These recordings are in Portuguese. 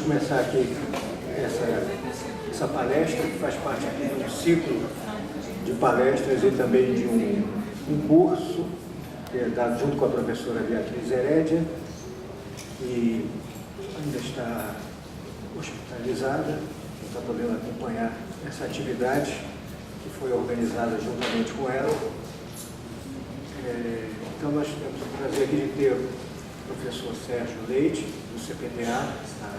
vamos começar aqui essa palestra, que faz parte aqui de um ciclo de palestras e também de um curso que é dado junto com a professora Beatriz Herédia, e ainda está hospitalizada, não está podendo acompanhar essa atividade que foi organizada juntamente com ela. Então nós temos o prazer aqui de ter o professor Sérgio Leite, do CPTA, da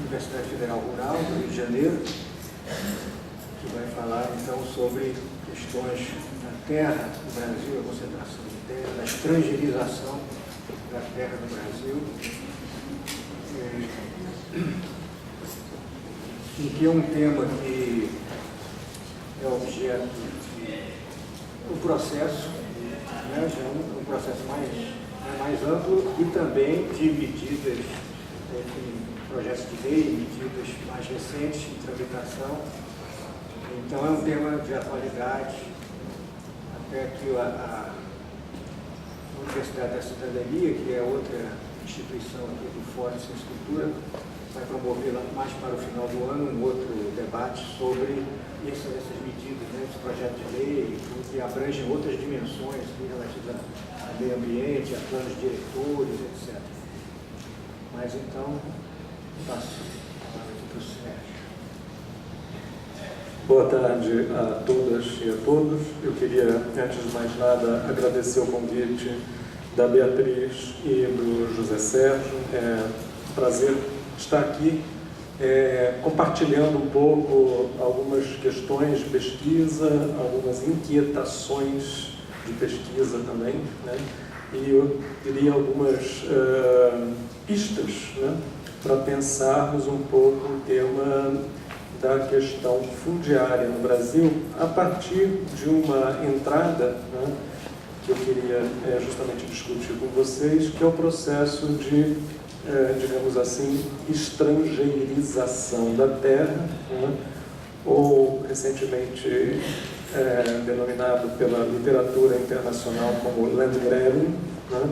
Universidade Federal Rural do Rio de Janeiro, que vai falar então sobre questões da terra no Brasil, a concentração de terra, da estrangerização da terra no Brasil, e que é um tema que é objeto do processo, né, já um processo mais amplo, e também de medidas, projetos de lei, medidas mais recentes de tramitação. Então é um tema de atualidade, até que a Universidade da Cidadania, que é outra instituição aqui do Fórum de Ciência e Cultura, vai promover mais para o final do ano um outro debate sobre essas medidas, né, esse projeto de lei, que abrangem outras dimensões relativas ao meio ambiente, a planos diretores, etc. Mas então, passo para o Sérgio. Boa tarde a todas e a todos. Eu queria, antes de mais nada, agradecer o convite da Beatriz e do José Sérgio. É um prazer estar aqui compartilhando um pouco algumas questões de pesquisa, algumas inquietações de pesquisa também, né? E eu diria algumas pistas, né, para pensarmos um pouco o tema da questão fundiária no Brasil a partir de uma entrada, né, que eu queria justamente discutir com vocês, que é o processo de, digamos assim, estrangeirização da terra, né, ou recentemente denominado pela literatura internacional como land grabbing, né,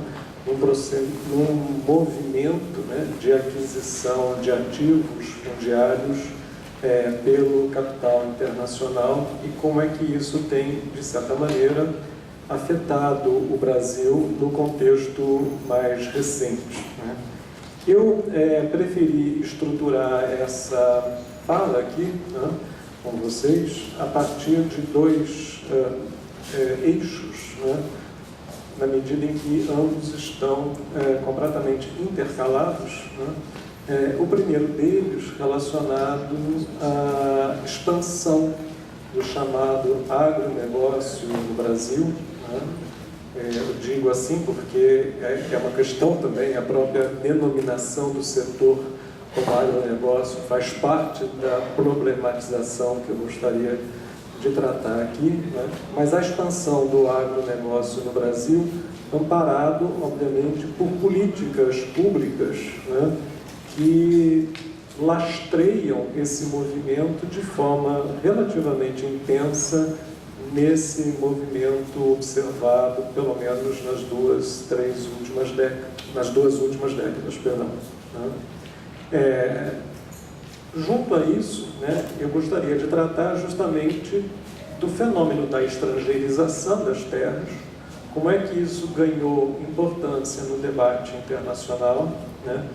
num movimento, né, de aquisição de ativos fundiários pelo capital internacional, e como é que isso tem, de certa maneira, afetado o Brasil no contexto mais recente, né? Eu preferi estruturar essa fala aqui, né, com vocês a partir de dois eixos, né, na medida em que ambos estão completamente intercalados, né? O primeiro deles relacionado à expansão do chamado agronegócio no Brasil, né? Eu digo assim porque é uma questão também, a própria denominação do setor como agronegócio faz parte da problematização que eu gostaria de tratar aqui, né? Mas a expansão do agronegócio no Brasil, amparado, obviamente, por políticas públicas, né, que lastreiam esse movimento de forma relativamente intensa nesse movimento observado, pelo menos nas duas últimas décadas, perdão, né? Junto a isso, né, eu gostaria de tratar justamente do fenômeno da estrangeirização das terras, como é que isso ganhou importância no debate internacional, né?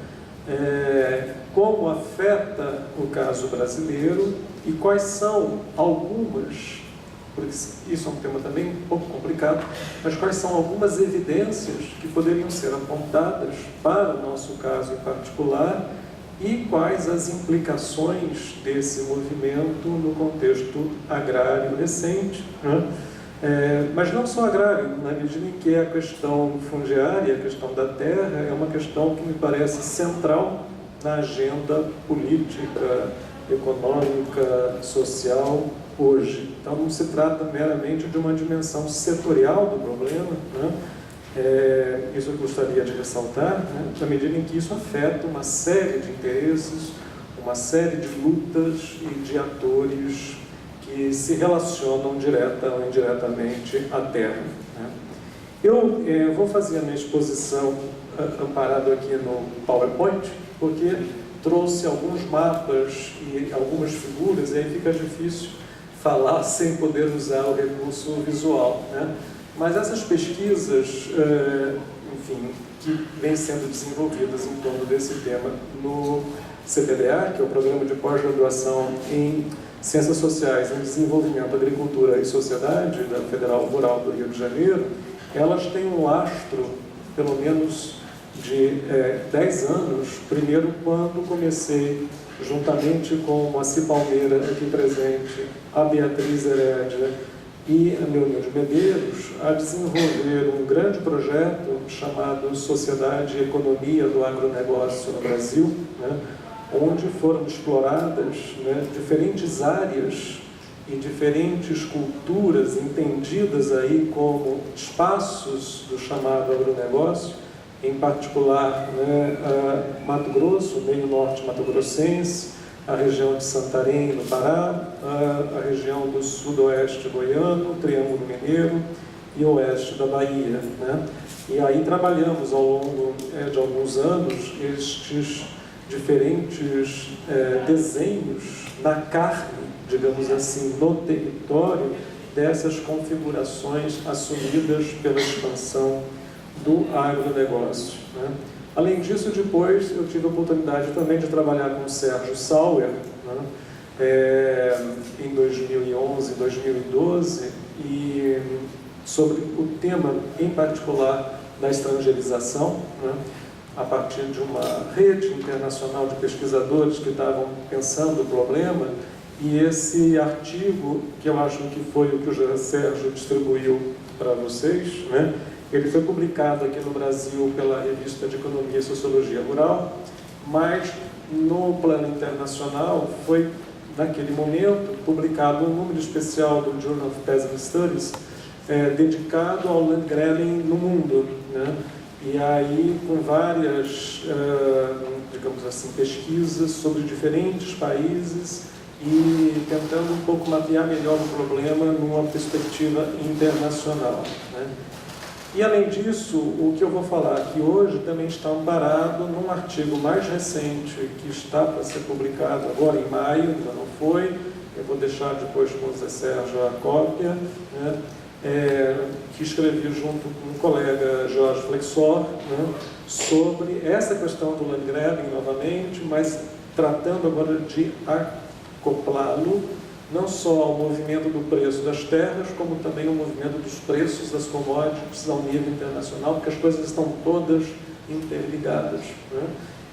Como afeta o caso brasileiro e quais são algumas, porque isso é um tema também um pouco complicado, mas quais são algumas evidências que poderiam ser apontadas para o nosso caso em particular e quais as implicações desse movimento no contexto agrário recente, né? Mas não só agrário, na medida em que a questão fundiária, a questão da terra, é uma questão que me parece central na agenda política, econômica, social hoje. Então não se trata meramente de uma dimensão setorial do problema, né? Isso eu gostaria de ressaltar, né? Na medida em que isso afeta uma série de interesses, uma série de lutas e de atores que se relacionam direta ou indiretamente à terra, né? Eu vou fazer a minha exposição amparado aqui no PowerPoint, porque trouxe alguns mapas e algumas figuras, e aí fica difícil falar sem poder usar o recurso visual, né? Mas essas pesquisas, enfim, que vêm sendo desenvolvidas em torno desse tema no CPDA, que é o Programa de Pós-Graduação em Ciências Sociais em Desenvolvimento, Agricultura e Sociedade, da Federal Rural do Rio de Janeiro, elas têm um lastro, pelo menos, de 10 anos, primeiro quando comecei, juntamente com Moacir Palmeira, aqui presente, a Beatriz Herédia e a Leonilde Medeiros, a desenvolver um grande projeto chamado Sociedade e Economia do Agronegócio no Brasil, né, onde foram exploradas, né, diferentes áreas e diferentes culturas entendidas aí como espaços do chamado agronegócio, em particular, né, Mato Grosso, meio norte mato-grossense, a região de Santarém, no Pará, a região do sudoeste goiano, Triângulo Mineiro e oeste da Bahia, né? E aí trabalhamos ao longo de alguns anos estes diferentes desenhos na carne, digamos assim, no território dessas configurações assumidas pela expansão do agronegócio, né? Além disso, depois eu tive a oportunidade também de trabalhar com o Sérgio Sauer, né, em 2011, 2012, e sobre o tema, em particular, da estrangeirização, né, a partir de uma rede internacional de pesquisadores que estavam pensando o problema, e esse artigo, que eu acho que foi o que o José Sérgio distribuiu para vocês, né, ele foi publicado aqui no Brasil pela Revista de Economia e Sociologia Rural, mas no plano internacional foi, naquele momento, publicado um número especial do Journal of Peasant Studies, dedicado ao landgrabbing no mundo, né? E aí com várias, digamos assim, pesquisas sobre diferentes países e tentando um pouco mapear melhor o problema numa perspectiva internacional, né? E, além disso, o que eu vou falar aqui hoje também está amparado num artigo mais recente, que está para ser publicado agora em maio, ainda não foi, eu vou deixar depois com o Zé Sérgio a cópia, né, que escrevi junto com um colega, Jorge Flexor, né, sobre essa questão do landgrabbing novamente, mas tratando agora de acoplá-lo não só ao movimento do preço das terras, como também ao movimento dos preços das commodities ao nível internacional, porque as coisas estão todas interligadas, né?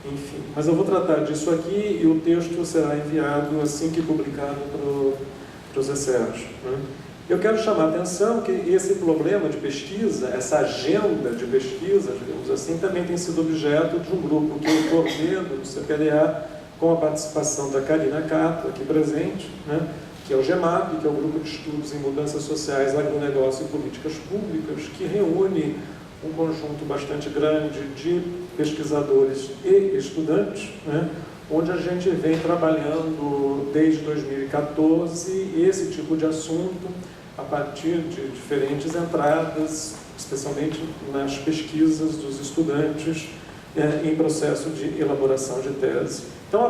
Enfim, mas eu vou tratar disso aqui e o texto será enviado assim que publicado para o Zé Sérgio, né? Eu quero chamar a atenção que esse problema de pesquisa, essa agenda de pesquisa, digamos assim, também tem sido objeto de um grupo que eu coordeno no CPDA, com a participação da Karina Cato, aqui presente, né, que é o GEMAP, que é o Grupo de Estudos em Mudanças Sociais, Agronegócio e Políticas Públicas, que reúne um conjunto bastante grande de pesquisadores e estudantes, né, onde a gente vem trabalhando desde 2014 esse tipo de assunto a partir de diferentes entradas, especialmente nas pesquisas dos estudantes em processo de elaboração de tese. Então,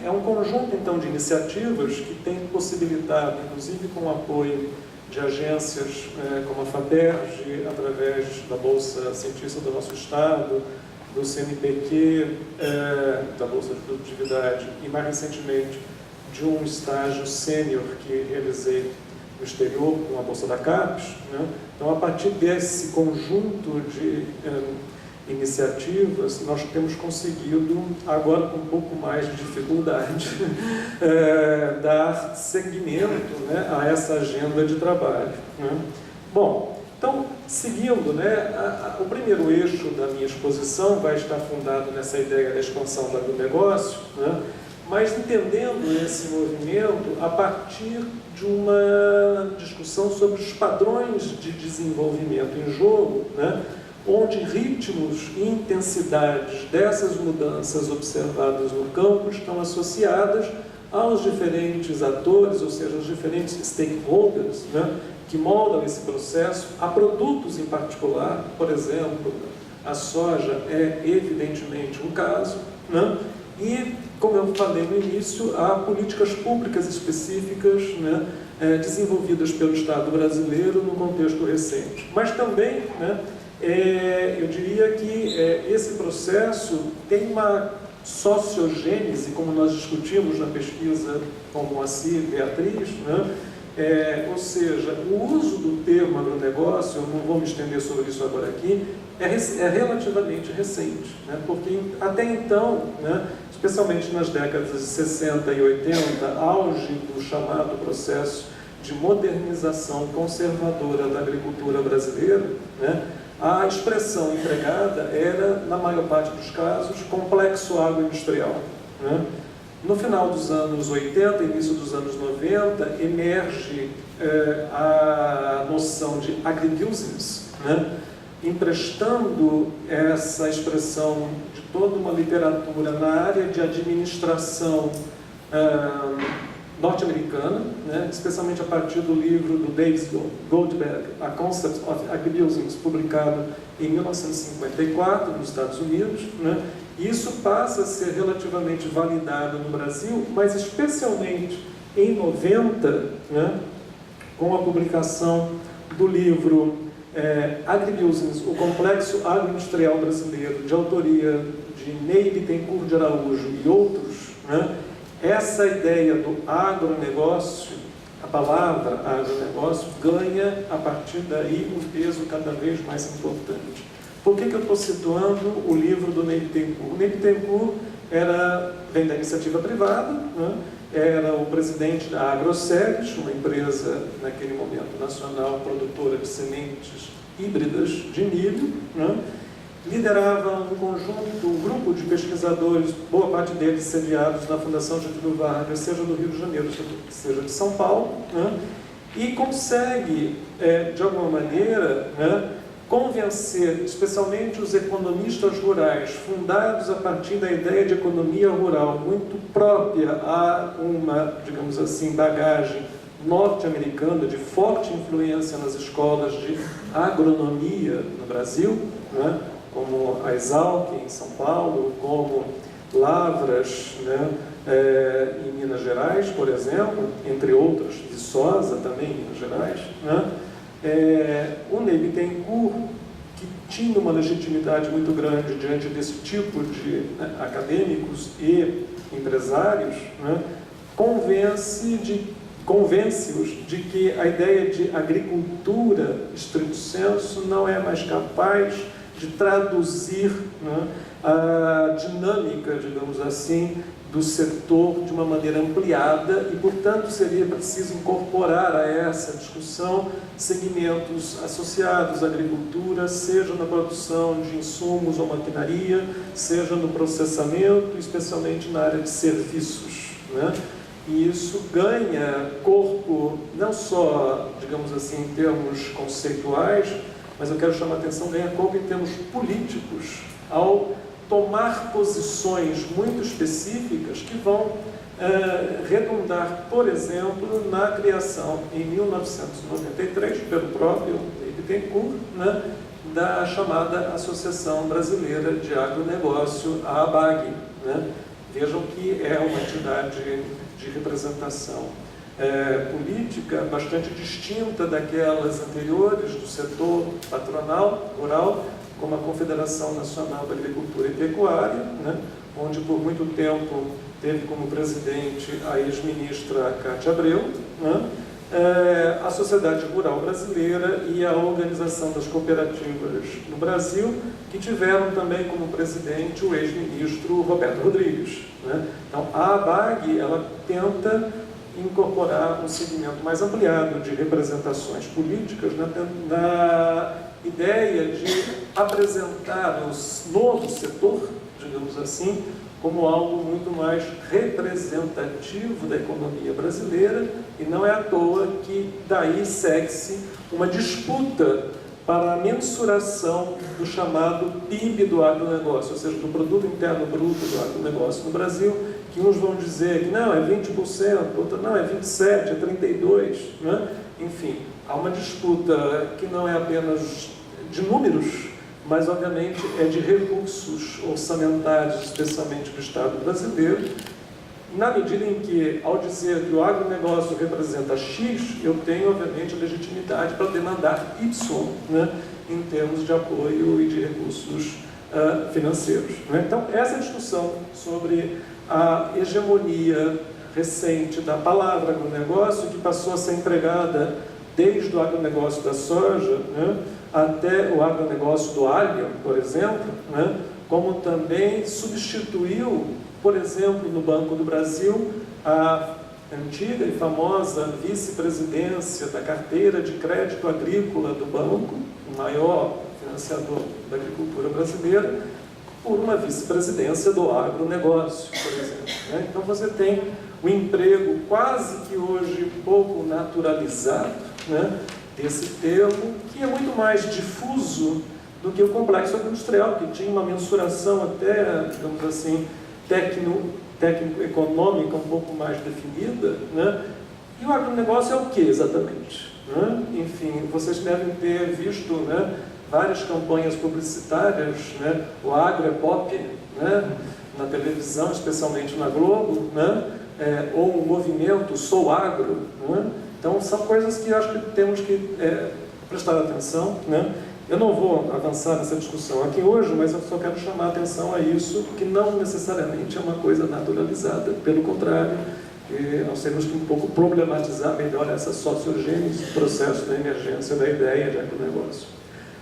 é um conjunto, então, de iniciativas que tem possibilitado, inclusive com o apoio de agências como a FAPERJ, através da Bolsa Cientista do nosso Estado, do CNPq, da Bolsa de Produtividade, e mais recentemente de um estágio sênior que realizei no exterior com a Bolsa da CAPES, né? Então, a partir desse conjunto de iniciativas, nós temos conseguido, agora com um pouco mais de dificuldade, dar seguimento, né, a essa agenda de trabalho, né? Bom, então, seguindo, né, o primeiro eixo da minha exposição vai estar fundado nessa ideia da expansão do agronegócio, né, mas entendendo esse movimento a partir de uma discussão sobre os padrões de desenvolvimento em jogo, né, onde ritmos e intensidades dessas mudanças observadas no campo estão associadas aos diferentes atores, ou seja, aos diferentes stakeholders, né, que moldam esse processo, a produtos em particular. Por exemplo, a soja é evidentemente um caso, né, E, como eu falei no início, há políticas públicas específicas, né, desenvolvidas pelo Estado brasileiro no contexto recente. Mas também, né, eu diria que esse processo tem uma sociogênese, como nós discutimos na pesquisa com Moacir e Beatriz, né? Ou seja, o uso do termo agronegócio, eu não vou me estender sobre isso agora aqui, é relativamente recente, né? Porque até então, né, especialmente nas décadas de 60 e 80, auge do chamado processo de modernização conservadora da agricultura brasileira, né, a expressão empregada era, na maior parte dos casos, complexo agroindustrial, né? No final dos anos 80, início dos anos 90, emerge a noção de agribusiness, né? Emprestando essa expressão de toda uma literatura na área de administração norte-americana, né? Especialmente a partir do livro do Davis Goldberg, A Concept of Agribusiness, publicado em 1954 nos Estados Unidos, né? Isso passa a ser relativamente validado no Brasil, mas especialmente em 90, né, com a publicação do livro Agribusiness, o Complexo Agroindustrial Brasileiro, de autoria de Ney Bittencourt de Araújo e outros, né, essa ideia do agronegócio, a palavra agronegócio, ganha a partir daí um peso cada vez mais importante. Por que eu estou situando o livro do Ney Bittencourt? O Ney Bittencourt vem da iniciativa privada, né? Era o presidente da AgroSéries, uma empresa, naquele momento, nacional, produtora de sementes híbridas de milho, né? Liderava um grupo de pesquisadores, boa parte deles sediados na Fundação Getúlio Vargas, seja do Rio de Janeiro, seja de São Paulo, né? E consegue, de alguma maneira, né, convencer, especialmente os economistas rurais, fundados a partir da ideia de economia rural, muito própria a uma, digamos assim, bagagem norte-americana, de forte influência nas escolas de agronomia no Brasil, né, como a Exalc em São Paulo, como Lavras, né, em Minas Gerais, por exemplo, entre outras, Viçosa também em Minas Gerais, né. O Ney Bittencourt, que tinha uma legitimidade muito grande diante desse tipo de acadêmicos e empresários, né, convence-os de que a ideia de agricultura, estrito sensu, não é mais capaz de traduzir, né, a dinâmica, digamos assim, do setor de uma maneira ampliada e, portanto, seria preciso incorporar a essa discussão segmentos associados à agricultura, seja na produção de insumos ou maquinaria, seja no processamento, especialmente na área de serviços, né? E isso ganha corpo, não só, digamos assim, em termos conceituais, mas eu quero chamar a atenção, ganha corpo em termos políticos, ao tomar posições muito específicas que vão redundar, por exemplo, na criação, em 1993, pelo próprio Ney Bittencourt, né, da chamada Associação Brasileira de Agronegócio, a ABAG. Né? Vejam que é uma entidade de representação política bastante distinta daquelas anteriores do setor patronal, rural, como a Confederação Nacional da Agricultura e Pecuária, né, onde por muito tempo teve como presidente a ex-ministra Cátia Abreu, né, a Sociedade Rural Brasileira e a Organização das Cooperativas no Brasil, que tiveram também como presidente o ex-ministro Roberto Rodrigues. Né. Então, a ABAG, ela tenta incorporar um segmento mais ampliado de representações políticas na ideia de apresentar o novo setor, digamos assim, como algo muito mais representativo da economia brasileira, e não é à toa que daí segue-se uma disputa para a mensuração do chamado PIB do agronegócio, ou seja, do Produto Interno Bruto do agronegócio no Brasil, que uns vão dizer que não, é 20%, outros não, é 27%, é 32%, né? Enfim, há uma disputa que não é apenas de números, mas obviamente é de recursos orçamentários, especialmente do Estado brasileiro, na medida em que, ao dizer que o agronegócio representa X, eu tenho, obviamente, legitimidade para demandar Y, né, em termos de apoio e de recursos financeiros. Né? Então, essa discussão sobre a hegemonia recente da palavra agronegócio, que passou a ser empregada desde o agronegócio da soja, né, até o agronegócio do alho, por exemplo, né, como também substituiu, por exemplo, no Banco do Brasil, a antiga e famosa vice-presidência da carteira de crédito agrícola do banco, o maior financiador da agricultura brasileira, por uma vice-presidência do agronegócio, por exemplo. Né? Então você tem o emprego quase que hoje pouco naturalizado, né, desse termo, que é muito mais difuso do que o complexo agroindustrial, que tinha uma mensuração até, digamos assim, técnico-econômica um pouco mais definida, né? E o agronegócio é o que exatamente? Né? Enfim, vocês devem ter visto, né, várias campanhas publicitárias, né? O agro é pop, né, na televisão, especialmente na Globo, né? Ou o movimento Sou Agro. Né? Então, são coisas que eu acho que temos que prestar atenção. Né? Eu não vou avançar nessa discussão aqui hoje, mas eu só quero chamar a atenção a isso, que não necessariamente é uma coisa naturalizada. Pelo contrário, nós temos que um pouco problematizar melhor essa sociogênese, processo da emergência da ideia de agronegócio.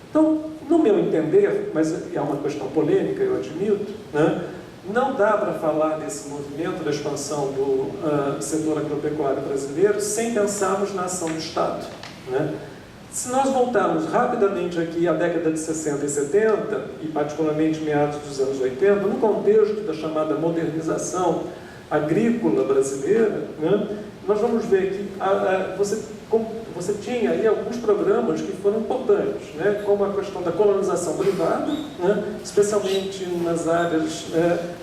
Então, no meu entender, mas é uma questão polêmica, eu admito, né? Não dá para falar desse movimento da expansão do setor agropecuário brasileiro sem pensarmos na ação do Estado. Né? Se nós voltarmos rapidamente aqui à década de 60 e 70, e particularmente meados dos anos 80, no contexto da chamada modernização agrícola brasileira, né, nós vamos ver que você tinha aí alguns programas que foram importantes, né, como a questão da colonização privada, né, especialmente nas áreas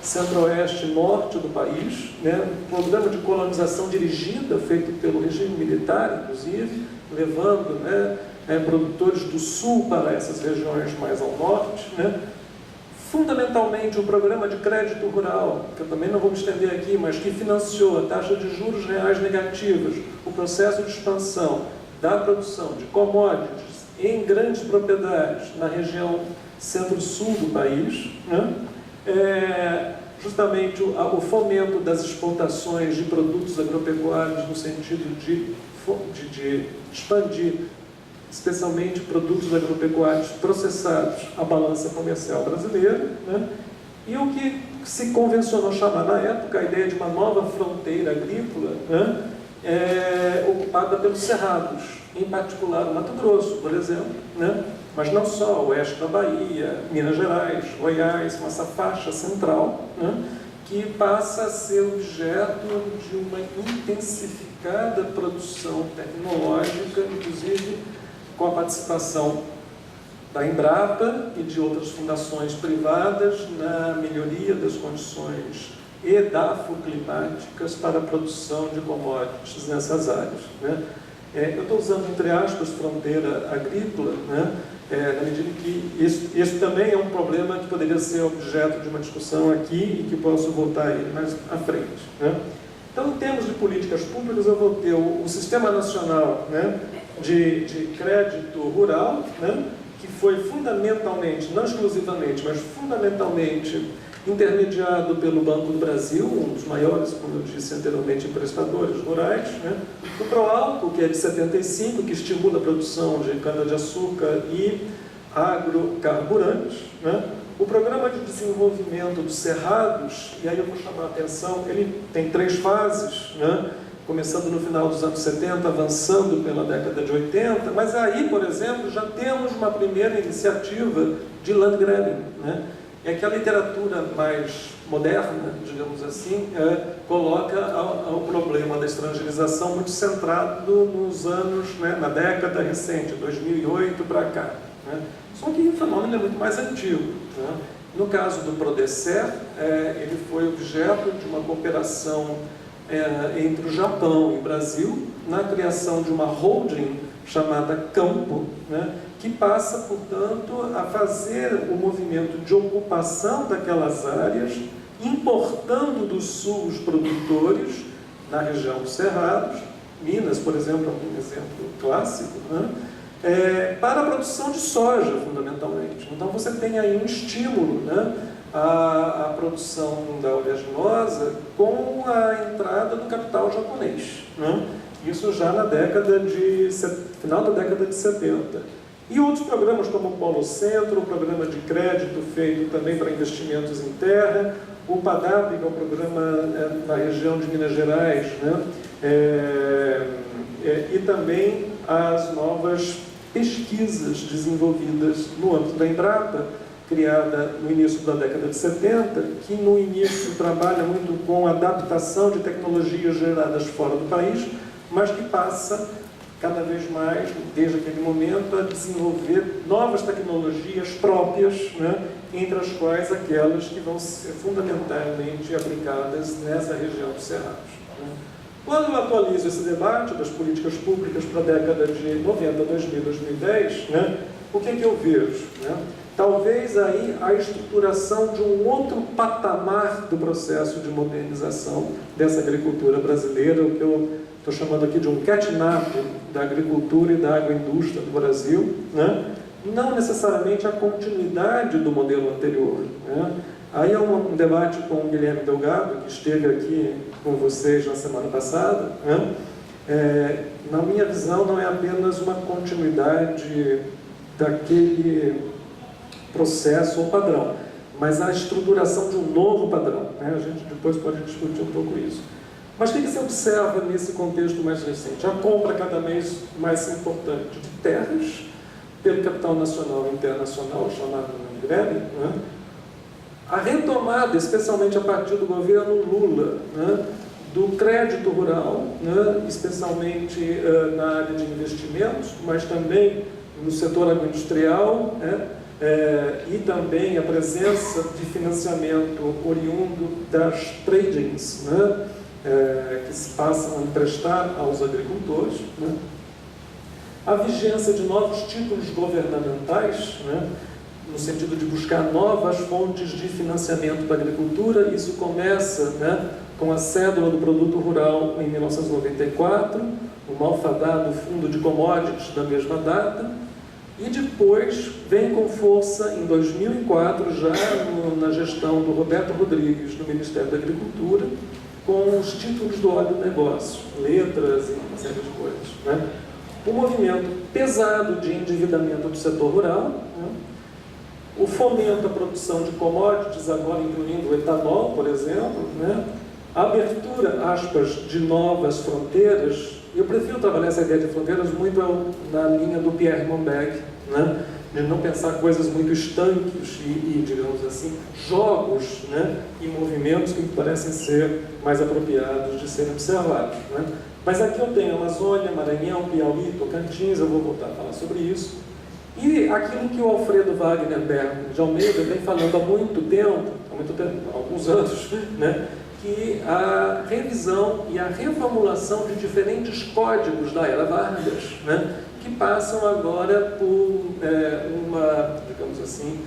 centro-oeste e norte do país, né, um programa de colonização dirigida, feito pelo regime militar, inclusive, levando, né, produtores do sul para essas regiões mais ao norte, né. Fundamentalmente, o programa de crédito rural, que eu também não vou me estender aqui, mas que financiou a taxa de juros reais negativas, o processo de expansão da produção de commodities em grandes propriedades na região centro-sul do país, né? Justamente o fomento das exportações de produtos agropecuários no sentido de expandir especialmente produtos agropecuários processados à balança comercial brasileira, né? E o que se convencionou chamar na época a ideia de uma nova fronteira agrícola, né? Ocupada pelos cerrados, em particular o Mato Grosso, por exemplo, né? Mas não só, o oeste da Bahia, Minas Gerais, Goiás, essa faixa central, né? Que passa a ser objeto de uma intensificada produção tecnológica, inclusive com a participação da Embrapa e de outras fundações privadas na melhoria das condições edafoclimáticas para a produção de commodities nessas áreas. Né? Eu estou usando, entre aspas, fronteira agrícola, né? Na medida que isso também é um problema que poderia ser objeto de uma discussão aqui e que posso voltar aí mais à frente. Né? Então, em termos de políticas públicas, eu vou ter o Sistema Nacional, né, de Crédito Rural, né, que foi fundamentalmente, não exclusivamente, mas fundamentalmente intermediado pelo Banco do Brasil, um dos maiores, como eu disse anteriormente, emprestadores rurais, né? O Proálcool, que é de 75, que estimula a produção de cana-de-açúcar e agrocarburantes, né? O Programa de Desenvolvimento dos Cerrados, e aí eu vou chamar a atenção, ele tem 3 fases, né? Começando no final dos anos 70, avançando pela década de 80, mas aí, por exemplo, já temos uma primeira iniciativa de landgrabbing, né? É que a literatura mais moderna, digamos assim, coloca o problema da estrangeirização muito centrado nos anos, né, na década recente, 2008 para cá. Né? Só que o fenômeno é muito mais antigo. Né? No caso do Prodecer, ele foi objeto de uma cooperação entre o Japão e o Brasil, na criação de uma holding chamada Campo, né, que passa, portanto, a fazer o movimento de ocupação daquelas áreas, importando do sul os produtores na região dos Cerrados. Minas, por exemplo, é um exemplo clássico, né, para a produção de soja, fundamentalmente. Então, você tem aí um estímulo, né, à produção da oleaginosa com a entrada do capital japonês, né? Isso já na final da década de 70. E outros programas como o Polo Centro, o programa de crédito feito também para investimentos em terra, o PADAP, que é o programa na região de Minas Gerais, né? E também as novas pesquisas desenvolvidas no âmbito da Embrapa, criada no início da década de 70, que no início trabalha muito com adaptação de tecnologias geradas fora do país, mas que passa cada vez mais, desde aquele momento, a desenvolver novas tecnologias próprias, né, entre as quais aquelas que vão ser fundamentalmente aplicadas nessa região dos Cerrados. Né. Quando eu atualizo esse debate das políticas públicas para a década de 90, 2000, 2010, né, o que eu vejo? Né? Talvez aí a estruturação de um outro patamar do processo de modernização dessa agricultura brasileira, o que eu estou chamando aqui de um catch-up da agricultura e da agroindústria do Brasil, né? Não necessariamente a continuidade do modelo anterior. Né? Aí é um debate com o Guilherme Delgado, que esteve aqui com vocês na semana passada. Né? Na minha visão, não é apenas uma continuidade daquele processo ou padrão, mas a estruturação de um novo padrão. Né? A gente depois pode discutir um pouco isso. Mas o que se observa nesse contexto mais recente? A compra cada vez mais importante de terras pelo capital nacional e internacional, chamado Landgrab, né? A retomada, especialmente a partir do governo Lula, né, do crédito rural, né, especialmente na área de investimentos, mas também no setor agroindustrial, né, e também a presença de financiamento oriundo das tradings, né, que se passam a emprestar aos agricultores, né, a vigência de novos títulos governamentais, né, no sentido de buscar novas fontes de financiamento para a agricultura. Isso começa, né, com a cédula do produto rural em 1994, o malfadado fundo de commodities da mesma data, e depois vem com força em 2004, já na gestão do Roberto Rodrigues no Ministério da Agricultura, com os títulos do agronegócio, letras e uma série de coisas. Né? Um movimento pesado de endividamento do setor rural, né? O fomento à produção de commodities, agora incluindo o etanol, por exemplo, né? A abertura, aspas, de novas fronteiras. Eu prefiro trabalhar essa ideia de fronteiras muito na linha do Pierre Monbeck, né? De não pensar coisas muito estanques e, digamos assim, jogos, né? E movimentos que me parecem ser mais apropriados de serem observados. Né? Mas aqui eu tenho Amazônia, Maranhão, Piauí, Tocantins, eu vou voltar a falar sobre isso. E aquilo que o Alfredo Wagner Bergman de Almeida vem falando há alguns anos, né? Que a revisão e a reformulação de diferentes códigos da Era Vargas, né? Que passam agora por uma, digamos assim,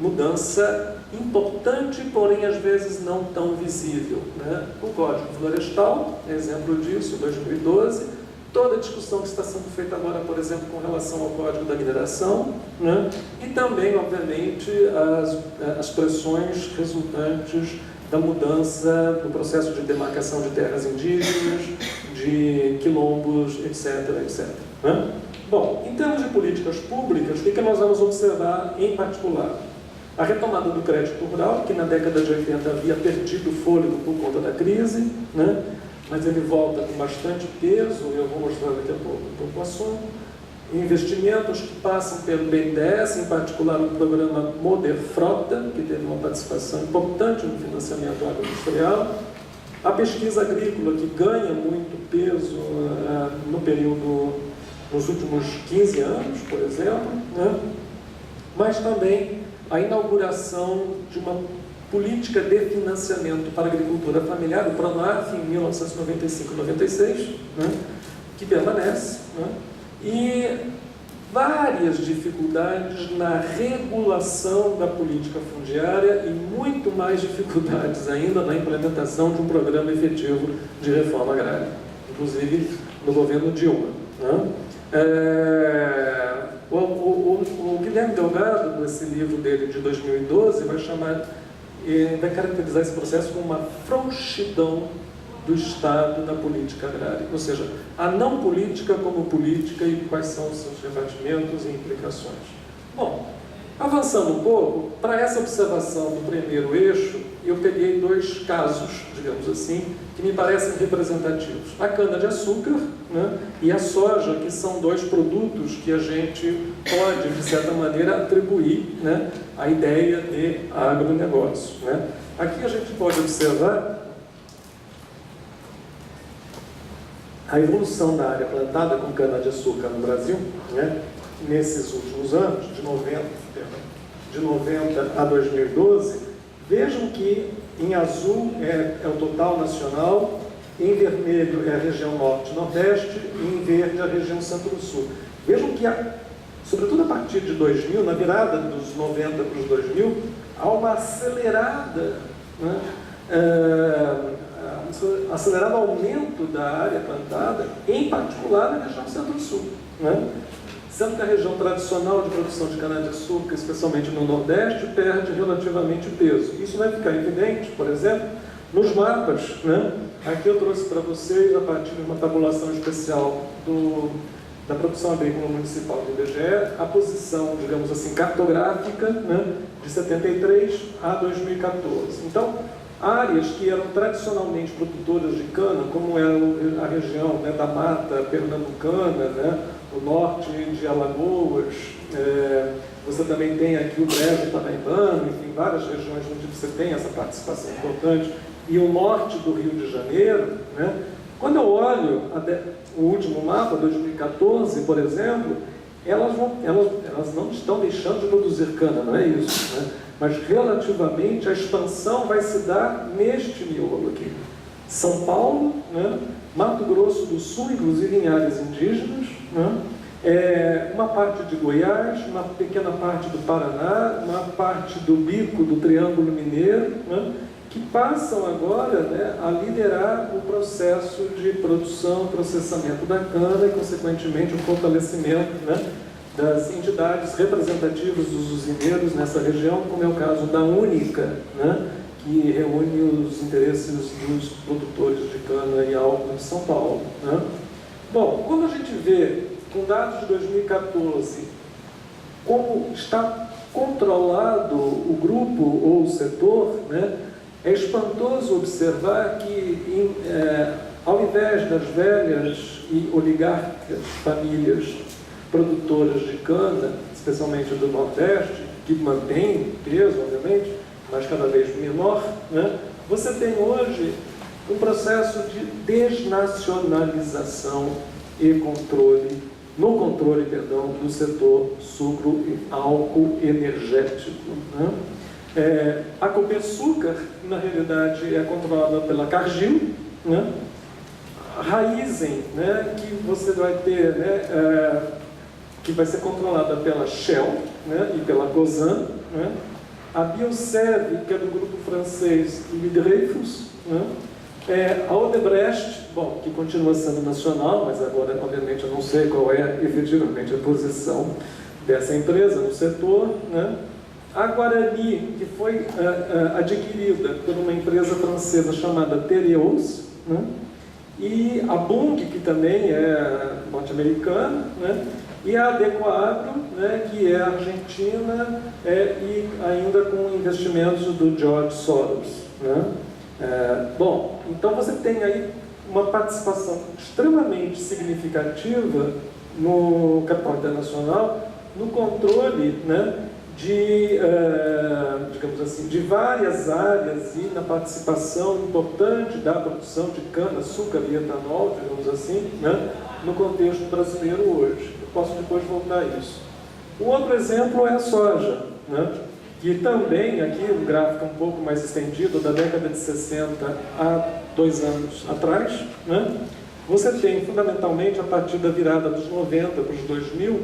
mudança importante, porém às vezes não tão visível. Né? O Código Florestal é exemplo disso, 2012, toda a discussão que está sendo feita agora, por exemplo, com relação ao Código da Mineração, né? E também, obviamente, as pressões resultantes da mudança do processo de demarcação de terras indígenas, de quilombos, etc., etc. Né? Bom, em termos de políticas públicas, o que nós vamos observar em particular? A retomada do crédito rural, que na década de 80 havia perdido fôlego por conta da crise, né? Mas ele volta com bastante peso, eu vou mostrar daqui a pouco o assunto. Investimentos que passam pelo BNDES, em particular o programa Moderfrota, que teve uma participação importante no financiamento agroindustrial. A pesquisa agrícola, que ganha muito peso no período, nos últimos 15 anos, por exemplo, né? Mas também a inauguração de uma política de financiamento para a agricultura familiar, o PRONAF, em 1995-96, né? Que permanece, né? e várias dificuldades na regulação da política fundiária e muito mais dificuldades ainda na implementação de um programa efetivo de reforma agrária, inclusive no governo Dilma, né? O Guilherme Delgado, nesse livro dele de 2012, vai caracterizar esse processo como uma frouxidão do Estado na política agrária, ou seja, a não política como política e quais são os seus rebatimentos e implicações. Bom, avançando um pouco, para essa observação do primeiro eixo, eu peguei dois casos, digamos assim, que me parecem representativos. A cana-de-açúcar, né, e a soja, que são dois produtos que a gente pode, de certa maneira, atribuir, né, a ideia de agronegócio, né. Aqui a gente pode observar a evolução da área plantada com cana-de-açúcar no Brasil, né, nesses últimos anos, de 90 a 2012, vejam que em azul é o total nacional, em vermelho é a região norte e nordeste, e em verde a região centro-sul. Vejam que, sobretudo a partir de 2000, na virada dos 90 para os 2000, há uma acelerada, né, acelerado aumento da área plantada, em particular na região centro-sul, né? Sendo que a região tradicional de produção de cana-de-açúcar, especialmente no Nordeste, perde relativamente peso. Isso vai ficar evidente, por exemplo, nos mapas, né? Aqui eu trouxe para vocês, a partir de uma tabulação especial da produção agrícola municipal do IBGE, a posição, digamos assim, cartográfica, né? De 73 a 2014. Então, áreas que eram tradicionalmente produtoras de cana, como era a região, né, da mata pernambucana, né, o norte de Alagoas, você também tem aqui o Brejo Paraibano, enfim, várias regiões onde você tem essa participação importante, e o norte do Rio de Janeiro, né. Quando eu olho o último mapa, 2014, por exemplo, elas não estão deixando de produzir cana, não é isso, né? Mas relativamente a expansão vai se dar neste miolo aqui. São Paulo, né? Mato Grosso do Sul, inclusive em áreas indígenas, né? Uma parte de Goiás, uma pequena parte do Paraná, uma parte do bico do Triângulo Mineiro, né? Que passam agora, né, a liderar o processo de produção, processamento da cana e, consequentemente, o fortalecimento, né, das entidades representativas dos usineiros nessa região, como é o caso da Única, né, que reúne os interesses dos produtores de cana e álcool de São Paulo, né. Bom, quando a gente vê, com dados de 2014, como está controlado o grupo ou o setor, né, é espantoso observar que, ao invés das velhas e oligárquicas famílias produtoras de cana, especialmente do Nordeste, que mantém peso, obviamente, mas cada vez menor, né, você tem hoje um processo de desnacionalização e controle, do setor sucro e álcool energético, né? A Copersucar, na realidade, é controlada pela Cargill, né? A Raízen, né, que você vai ter, né, que vai ser controlada pela Shell, né, e pela Cosan, né? A Biosev, que é do grupo francês Louis Dreyfus, né? A Odebrecht, bom, que continua sendo nacional, mas agora, obviamente, eu não sei qual é efetivamente a posição dessa empresa no setor, né? A Guarani, que foi adquirida por uma empresa francesa chamada Tereos, né? E a Bunge, que também é norte-americana, né? E a Adecoagro, né, que é argentina, e ainda com investimentos do George Soros, né? Bom, então você tem aí uma participação extremamente significativa no capital internacional, no controle, né, digamos assim, de várias áreas e na participação importante da produção de cana, açúcar e etanol, digamos assim, né, no contexto brasileiro hoje. Eu posso depois voltar a isso. O outro exemplo é a soja, né, que também, aqui um gráfico um pouco mais estendido, da década de 60 a 2 anos atrás, né, você tem, fundamentalmente, a partir da virada dos 90 para os 2000,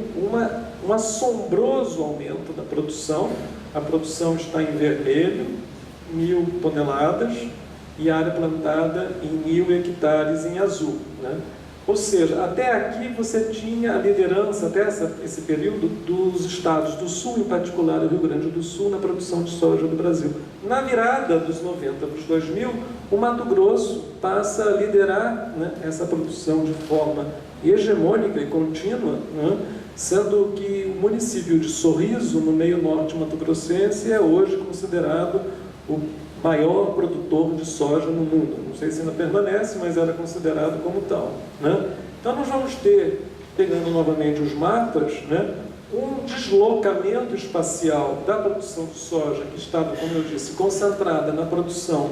um assombroso aumento da produção. A produção está em vermelho, 1.000 toneladas, e a área plantada em 1.000 hectares em azul, né? Ou seja, até aqui você tinha a liderança, até esse período, dos estados do Sul, em particular o Rio Grande do Sul, na produção de soja do Brasil. Na virada dos 90 para os 2000, o Mato Grosso passa a liderar, né, essa produção de forma hegemônica e contínua, né, sendo que o município de Sorriso, no meio norte mato-grossense, é hoje considerado o maior produtor de soja no mundo. Não sei se ainda permanece, mas era considerado como tal, né? Então nós vamos ter, pegando novamente os mapas, né, um deslocamento espacial da produção de soja, que estava, como eu disse, concentrada na produção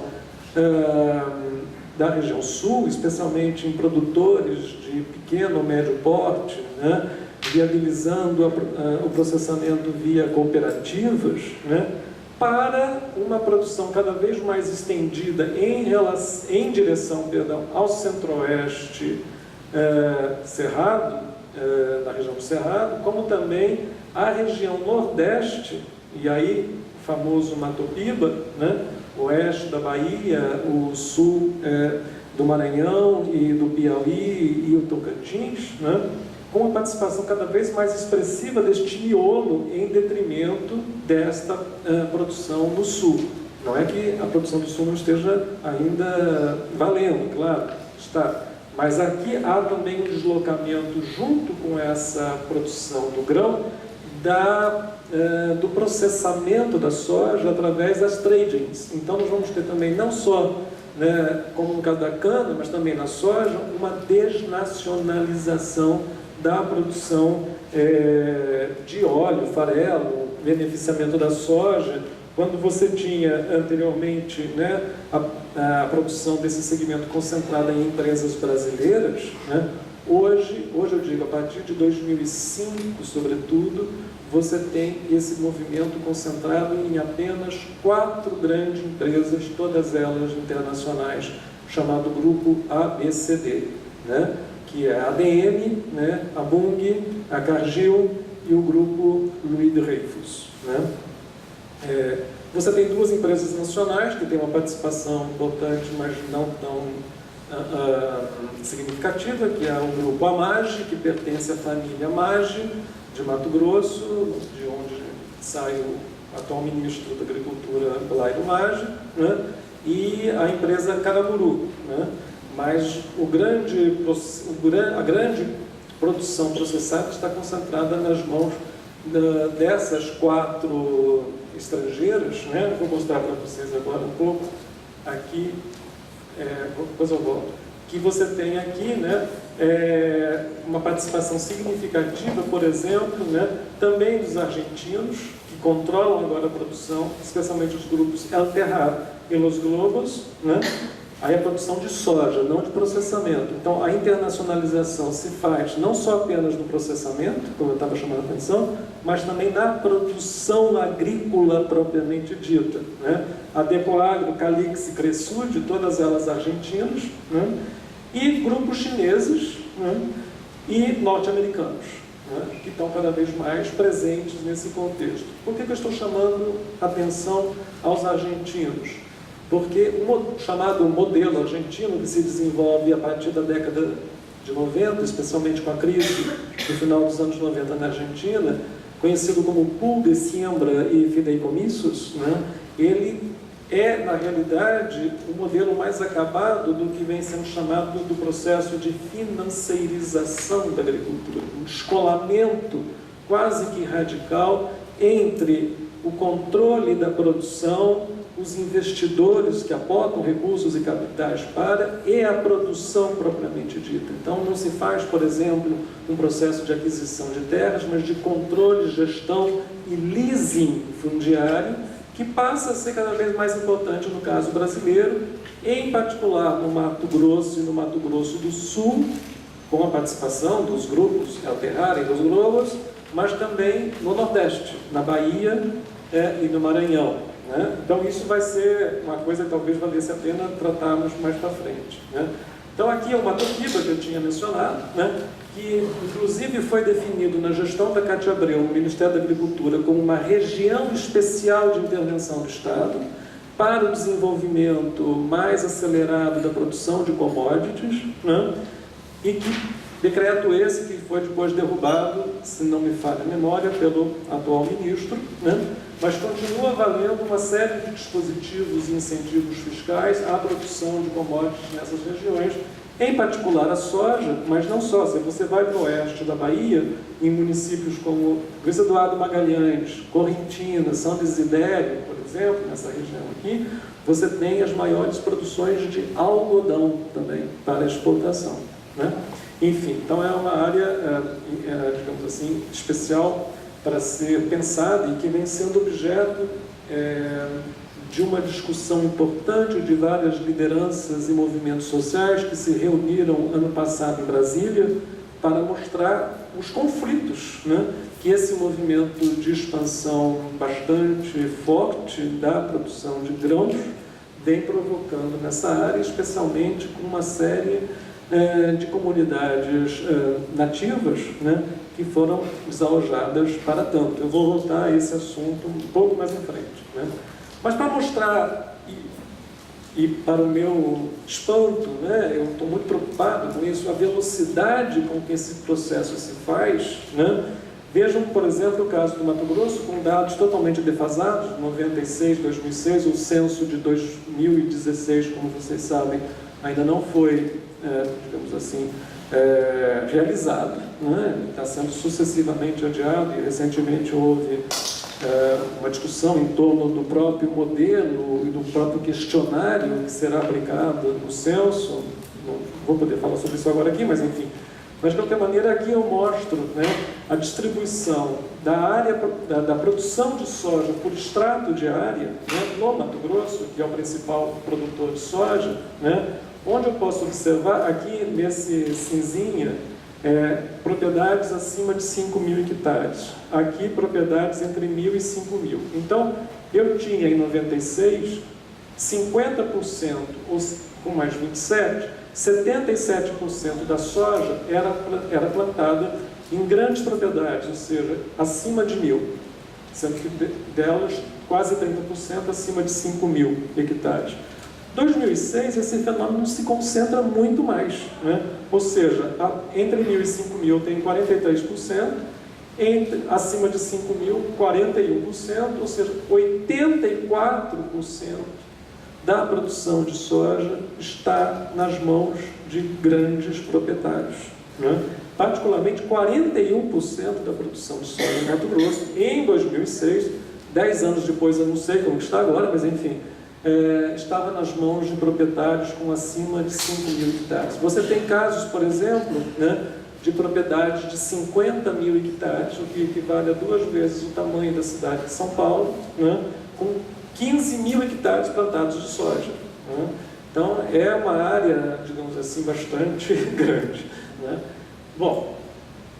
da região sul, especialmente em produtores de pequeno ou médio porte, né, viabilizando o processamento via cooperativas, né, para uma produção cada vez mais estendida em direção, ao centro-oeste cerrado, na região do Cerrado, como também a região nordeste, e aí o famoso Mato Piba, né, oeste da Bahia, o sul do Maranhão e do Piauí e o Tocantins, né, com a participação cada vez mais expressiva deste miolo em detrimento desta produção no sul. Não é que a produção do sul não esteja ainda valendo, claro, está. Mas aqui há também um deslocamento junto com essa produção do grão do processamento da soja através das tradings. Então nós vamos ter também não só, né, como no caso da cana, mas também na soja, uma desnacionalização da produção de óleo, farelo, beneficiamento da soja. Quando você tinha anteriormente, né, a produção desse segmento concentrada em empresas brasileiras, né, hoje eu digo, a partir de 2005, sobretudo, você tem esse movimento concentrado em apenas 4 grandes empresas, todas elas internacionais, chamado Grupo ABCD, né, que é a ADM, né, a Bunge, a Cargill e o Grupo Louis Dreyfus, né? Você tem 2 empresas nacionais que têm uma participação importante, mas não tão significativa, que é o Grupo AMAGE, que pertence à família AMAGE, de Mato Grosso, de onde sai o atual ministro da Agricultura, Blairo Maggi, né? E a empresa Caraburu, né? Mas a grande produção processada está concentrada nas mãos dessas 4 estrangeiras, né? Vou mostrar para vocês agora um pouco aqui, depois eu volto, que você tem aqui, né, uma participação significativa, por exemplo, né, também dos argentinos, que controlam agora a produção, especialmente os grupos El Terrar e Los Globos, né? Aí a produção de soja, não de processamento. Então, a internacionalização se faz não só apenas no processamento, como eu estava chamando a atenção, mas também na produção agrícola propriamente dita, né? A Decoagro, Calix e Cresud, todas elas argentinas, né? E grupos chineses, né, e norte-americanos, né, que estão cada vez mais presentes nesse contexto. Por que eu estou chamando atenção aos argentinos? Porque o chamado modelo argentino, que se desenvolve a partir da década de 90, especialmente com a crise do final dos anos 90 na Argentina, conhecido como pool de siembra e fideicomissos, né, ele é, na realidade, o modelo mais acabado do que vem sendo chamado do processo de financeirização da agricultura, um descolamento quase que radical entre o controle da produção, os investidores que aportam recursos e capitais para, e a produção propriamente dita. Então, não se faz, por exemplo, um processo de aquisição de terras, mas de controle, gestão e leasing fundiário, que passa a ser cada vez mais importante no caso brasileiro, em particular no Mato Grosso e no Mato Grosso do Sul, com a participação dos grupos El Terrar e Los Globos, mas também no Nordeste, na Bahia e no Maranhão, né? Então isso vai ser uma coisa que talvez valesse a pena tratarmos mais para frente, né? Então aqui é o Matopiba que eu tinha mencionado, né, que inclusive foi definido na gestão da Cátia Abreu, no Ministério da Agricultura, como uma região especial de intervenção do Estado para o desenvolvimento mais acelerado da produção de commodities, né, e que decreto esse que foi depois derrubado, se não me falha a memória, pelo atual ministro, né, mas continua valendo uma série de dispositivos e incentivos fiscais à produção de commodities nessas regiões, em particular a soja, mas não só. Se você vai para o oeste da Bahia, em municípios como Luiz Eduardo Magalhães, Correntina, São Desidério, por exemplo, nessa região aqui, você tem as maiores produções de algodão também para exportação, né? Enfim, então é uma área, digamos assim, especial para ser pensada e que vem sendo objeto de uma discussão importante de várias lideranças e movimentos sociais que se reuniram ano passado em Brasília para mostrar os conflitos, né, que esse movimento de expansão bastante forte da produção de grãos vem provocando nessa área, especialmente com uma série de comunidades nativas, né, que foram desalojadas para tanto. Eu vou voltar a esse assunto um pouco mais em frente, né? Mas para mostrar, e para o meu espanto, né, eu estou muito preocupado com isso, a velocidade com que esse processo se faz, né? Vejam, por exemplo, o caso do Mato Grosso, com dados totalmente defasados, 96, 2006, o censo de 2016, como vocês sabem, ainda não foi, digamos assim, realizado, né? Está sendo sucessivamente adiado e recentemente houve uma discussão em torno do próprio modelo e do próprio questionário que será aplicado no censo. Não vou poder falar sobre isso agora aqui, mas enfim. Mas, de qualquer maneira, aqui eu mostro, né, a distribuição da área da produção de soja por extrato de área, né, no Mato Grosso, que é o principal produtor de soja, né, onde eu posso observar aqui nesse cinzinha propriedades acima de 5.000 hectares. Aqui, propriedades entre 1.000 e 5.000. Então, eu tinha em 96, 50%, com mais 27%, 77% da soja era plantada em grandes propriedades, ou seja, acima de 1.000, sendo que delas quase 30% acima de 5.000 hectares. Em 2006, esse fenômeno se concentra muito mais, né? Ou seja, entre 1.000 e 5.000 tem 43%, acima de 5.000, 41%, ou seja, 84% da produção de soja está nas mãos de grandes proprietários, né? Particularmente 41% da produção de soja em Mato Grosso, em 2006, 10 anos depois, eu não sei como está agora, mas enfim, estava nas mãos de proprietários com acima de 5.000 hectares. Você tem casos, por exemplo, né, de propriedades de 50.000 hectares, o que equivale a 2 vezes o tamanho da cidade de São Paulo, né, com 15.000 hectares plantados de soja, né? Então, é uma área, digamos assim, bastante grande, né? Bom,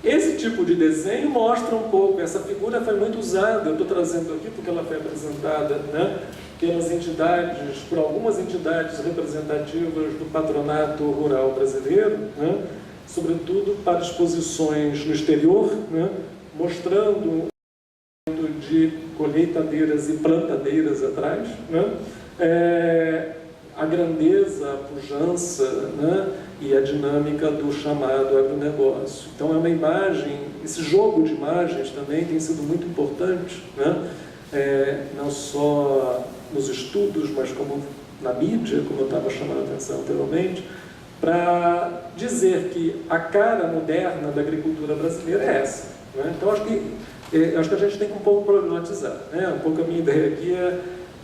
esse tipo de desenho mostra um pouco, essa figura foi muito usada, eu estou trazendo aqui porque ela foi apresentada, né, pelas entidades, por algumas entidades representativas do patronato rural brasileiro, né, sobretudo para exposições no exterior, né, mostrando de colheitadeiras e plantadeiras atrás, né, a grandeza, a pujança, né, e a dinâmica do chamado agronegócio. Então é uma imagem, esse jogo de imagens também tem sido muito importante, né, não só nos estudos, mas como na mídia, como eu estava chamando a atenção anteriormente, para dizer que a cara moderna da agricultura brasileira é essa, né? Então acho que a gente tem que um pouco problematizar, né? Um pouco a minha ideia aqui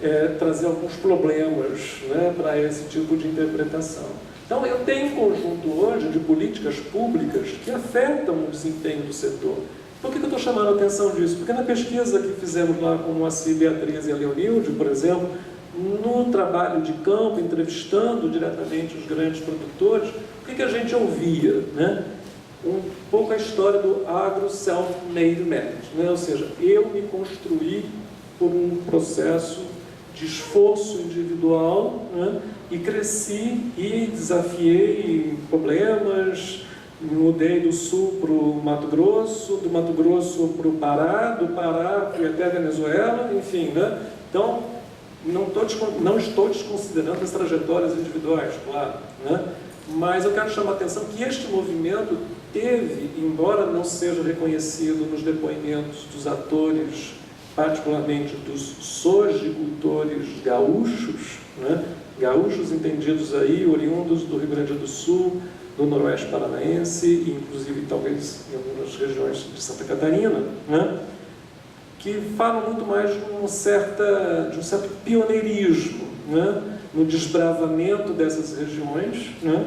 é trazer alguns problemas, né, para esse tipo de interpretação. Então eu tenho um conjunto hoje de políticas públicas que afetam o desempenho do setor. Por que eu estou chamando a atenção disso? Porque na pesquisa que fizemos lá com a Moacir, Beatriz e a Leonilde, por exemplo, no trabalho de campo, entrevistando diretamente os grandes produtores, o que a gente ouvia, né? Um pouco a história do agro self-made man, né? Ou seja, eu me construí por um processo de esforço individual, né? E cresci e desafiei problemas, mudei do Sul para o Mato Grosso, do Mato Grosso para o Pará, do Pará fui até a Venezuela, enfim, né? Então, não estou desconsiderando as trajetórias individuais, claro, né? Mas eu quero chamar a atenção que este movimento teve, embora não seja reconhecido nos depoimentos dos atores, particularmente dos sojicultores gaúchos, né? Gaúchos entendidos aí, oriundos do Rio Grande do Sul, do Noroeste Paranaense, e inclusive talvez em algumas regiões de Santa Catarina, né? Que falam muito mais de um certo pioneirismo, né? No desbravamento dessas regiões, né?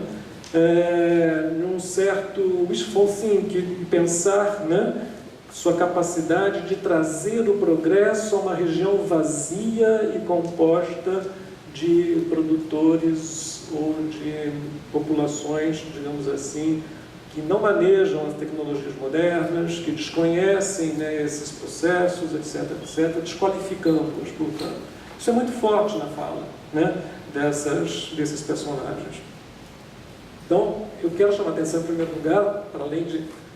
Num certo wishful thinking, pensar, né? Sua capacidade de trazer o progresso a uma região vazia e composta de produtores ou de populações, digamos assim, que não manejam as tecnologias modernas, que desconhecem, né, esses processos, etc., etc., desqualificando-os, portanto. Isso é muito forte na fala, né, desses personagens. Então, eu quero chamar a atenção, em primeiro lugar, para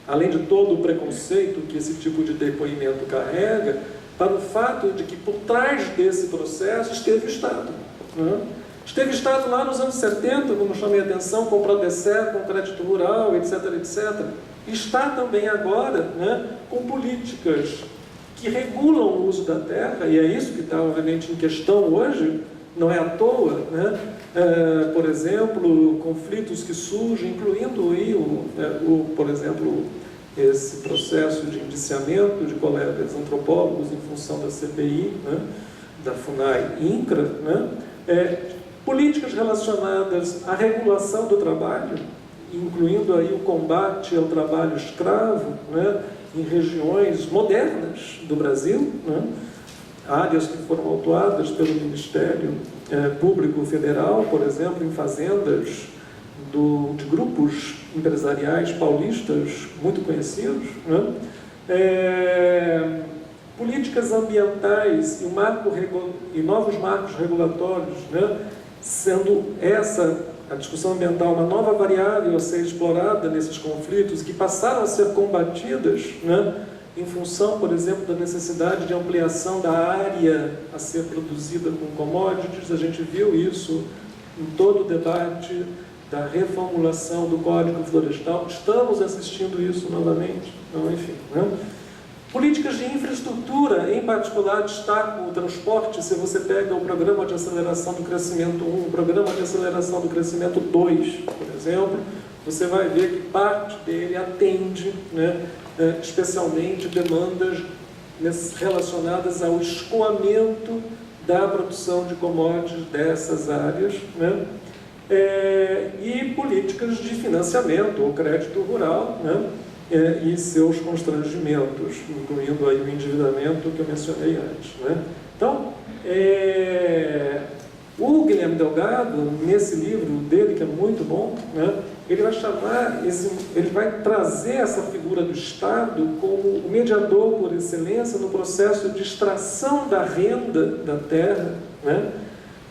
além de todo o preconceito que esse tipo de depoimento carrega, para o fato de que por trás desse processo esteve o Estado. Né? Esteve o Estado lá nos anos 70, como chamei a atenção, com o Prodecep, com o crédito rural, etc., etc. Está também agora, né, com políticas que regulam o uso da terra, e é isso que está, obviamente, em questão hoje, não é à toa, né? Por exemplo, conflitos que surgem, incluindo aí, por exemplo, esse processo de indiciamento de colegas antropólogos em função da CPI, né, da FUNAI-INCRA, né, políticas relacionadas à regulação do trabalho, incluindo aí o combate ao trabalho escravo, né, em regiões modernas do Brasil, né, áreas que foram autuadas pelo Ministério Público Federal, por exemplo, em fazendas de grupos empresariais paulistas muito conhecidos, né? Políticas ambientais e novos marcos regulatórios, né? Sendo a discussão ambiental uma nova variável a ser explorada nesses conflitos, que passaram a ser combatidas, né? Em função, por exemplo, da necessidade de ampliação da área a ser produzida com commodities. A gente viu isso em todo o debate da reformulação do Código Florestal. Estamos assistindo isso novamente. Então, enfim, né? Políticas de infraestrutura, em particular, destaco o transporte. Se você pega o Programa de Aceleração do Crescimento 1, o Programa de Aceleração do Crescimento 2, por exemplo, você vai ver que parte dele atende, né, especialmente demandas relacionadas ao escoamento da produção de commodities dessas áreas, né? E políticas de financiamento, o crédito rural, né? E seus constrangimentos, incluindo aí o endividamento que eu mencionei antes, né? Então, o Guilherme Delgado, nesse livro dele, que é muito bom, né, ele vai trazer essa figura do Estado como o mediador por excelência no processo de extração da renda da terra, né,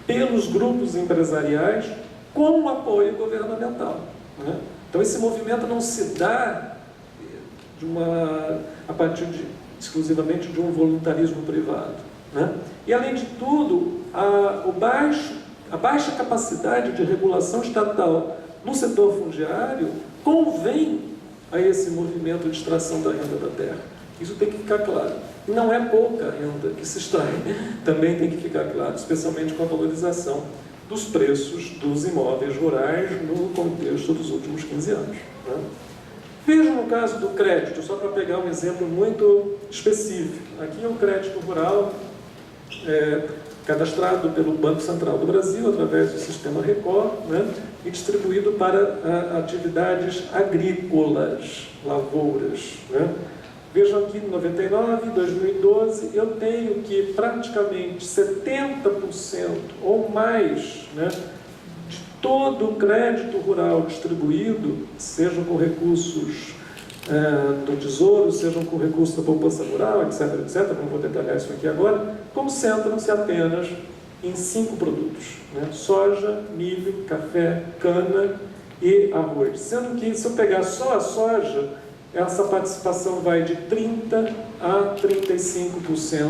pelos grupos empresariais com o apoio governamental, né? Então, esse movimento não se dá a partir exclusivamente de um voluntarismo privado, né? E, além de tudo, a baixa capacidade de regulação estatal no setor fundiário convém a esse movimento de extração da renda da terra. Isso tem que ficar claro. E não é pouca renda que se extrai, também tem que ficar claro, especialmente com a valorização dos preços dos imóveis rurais no contexto dos últimos 15 anos, né? Veja no caso do crédito, só para pegar um exemplo muito específico. Aqui é o crédito rural cadastrado pelo Banco Central do Brasil, através do Sistema Record, né, e distribuído para atividades agrícolas, lavouras, né. Vejam aqui, em 99, 2012, eu tenho que praticamente 70% ou mais, né, de todo o crédito rural distribuído, sejam com recursos do Tesouro, sejam com recursos da poupança rural, etc., etc., não vou detalhar isso aqui agora, concentram-se apenas em 5 produtos, né? Soja, milho, café, cana e arroz. Sendo que, se eu pegar só a soja, essa participação vai de 30% a 35%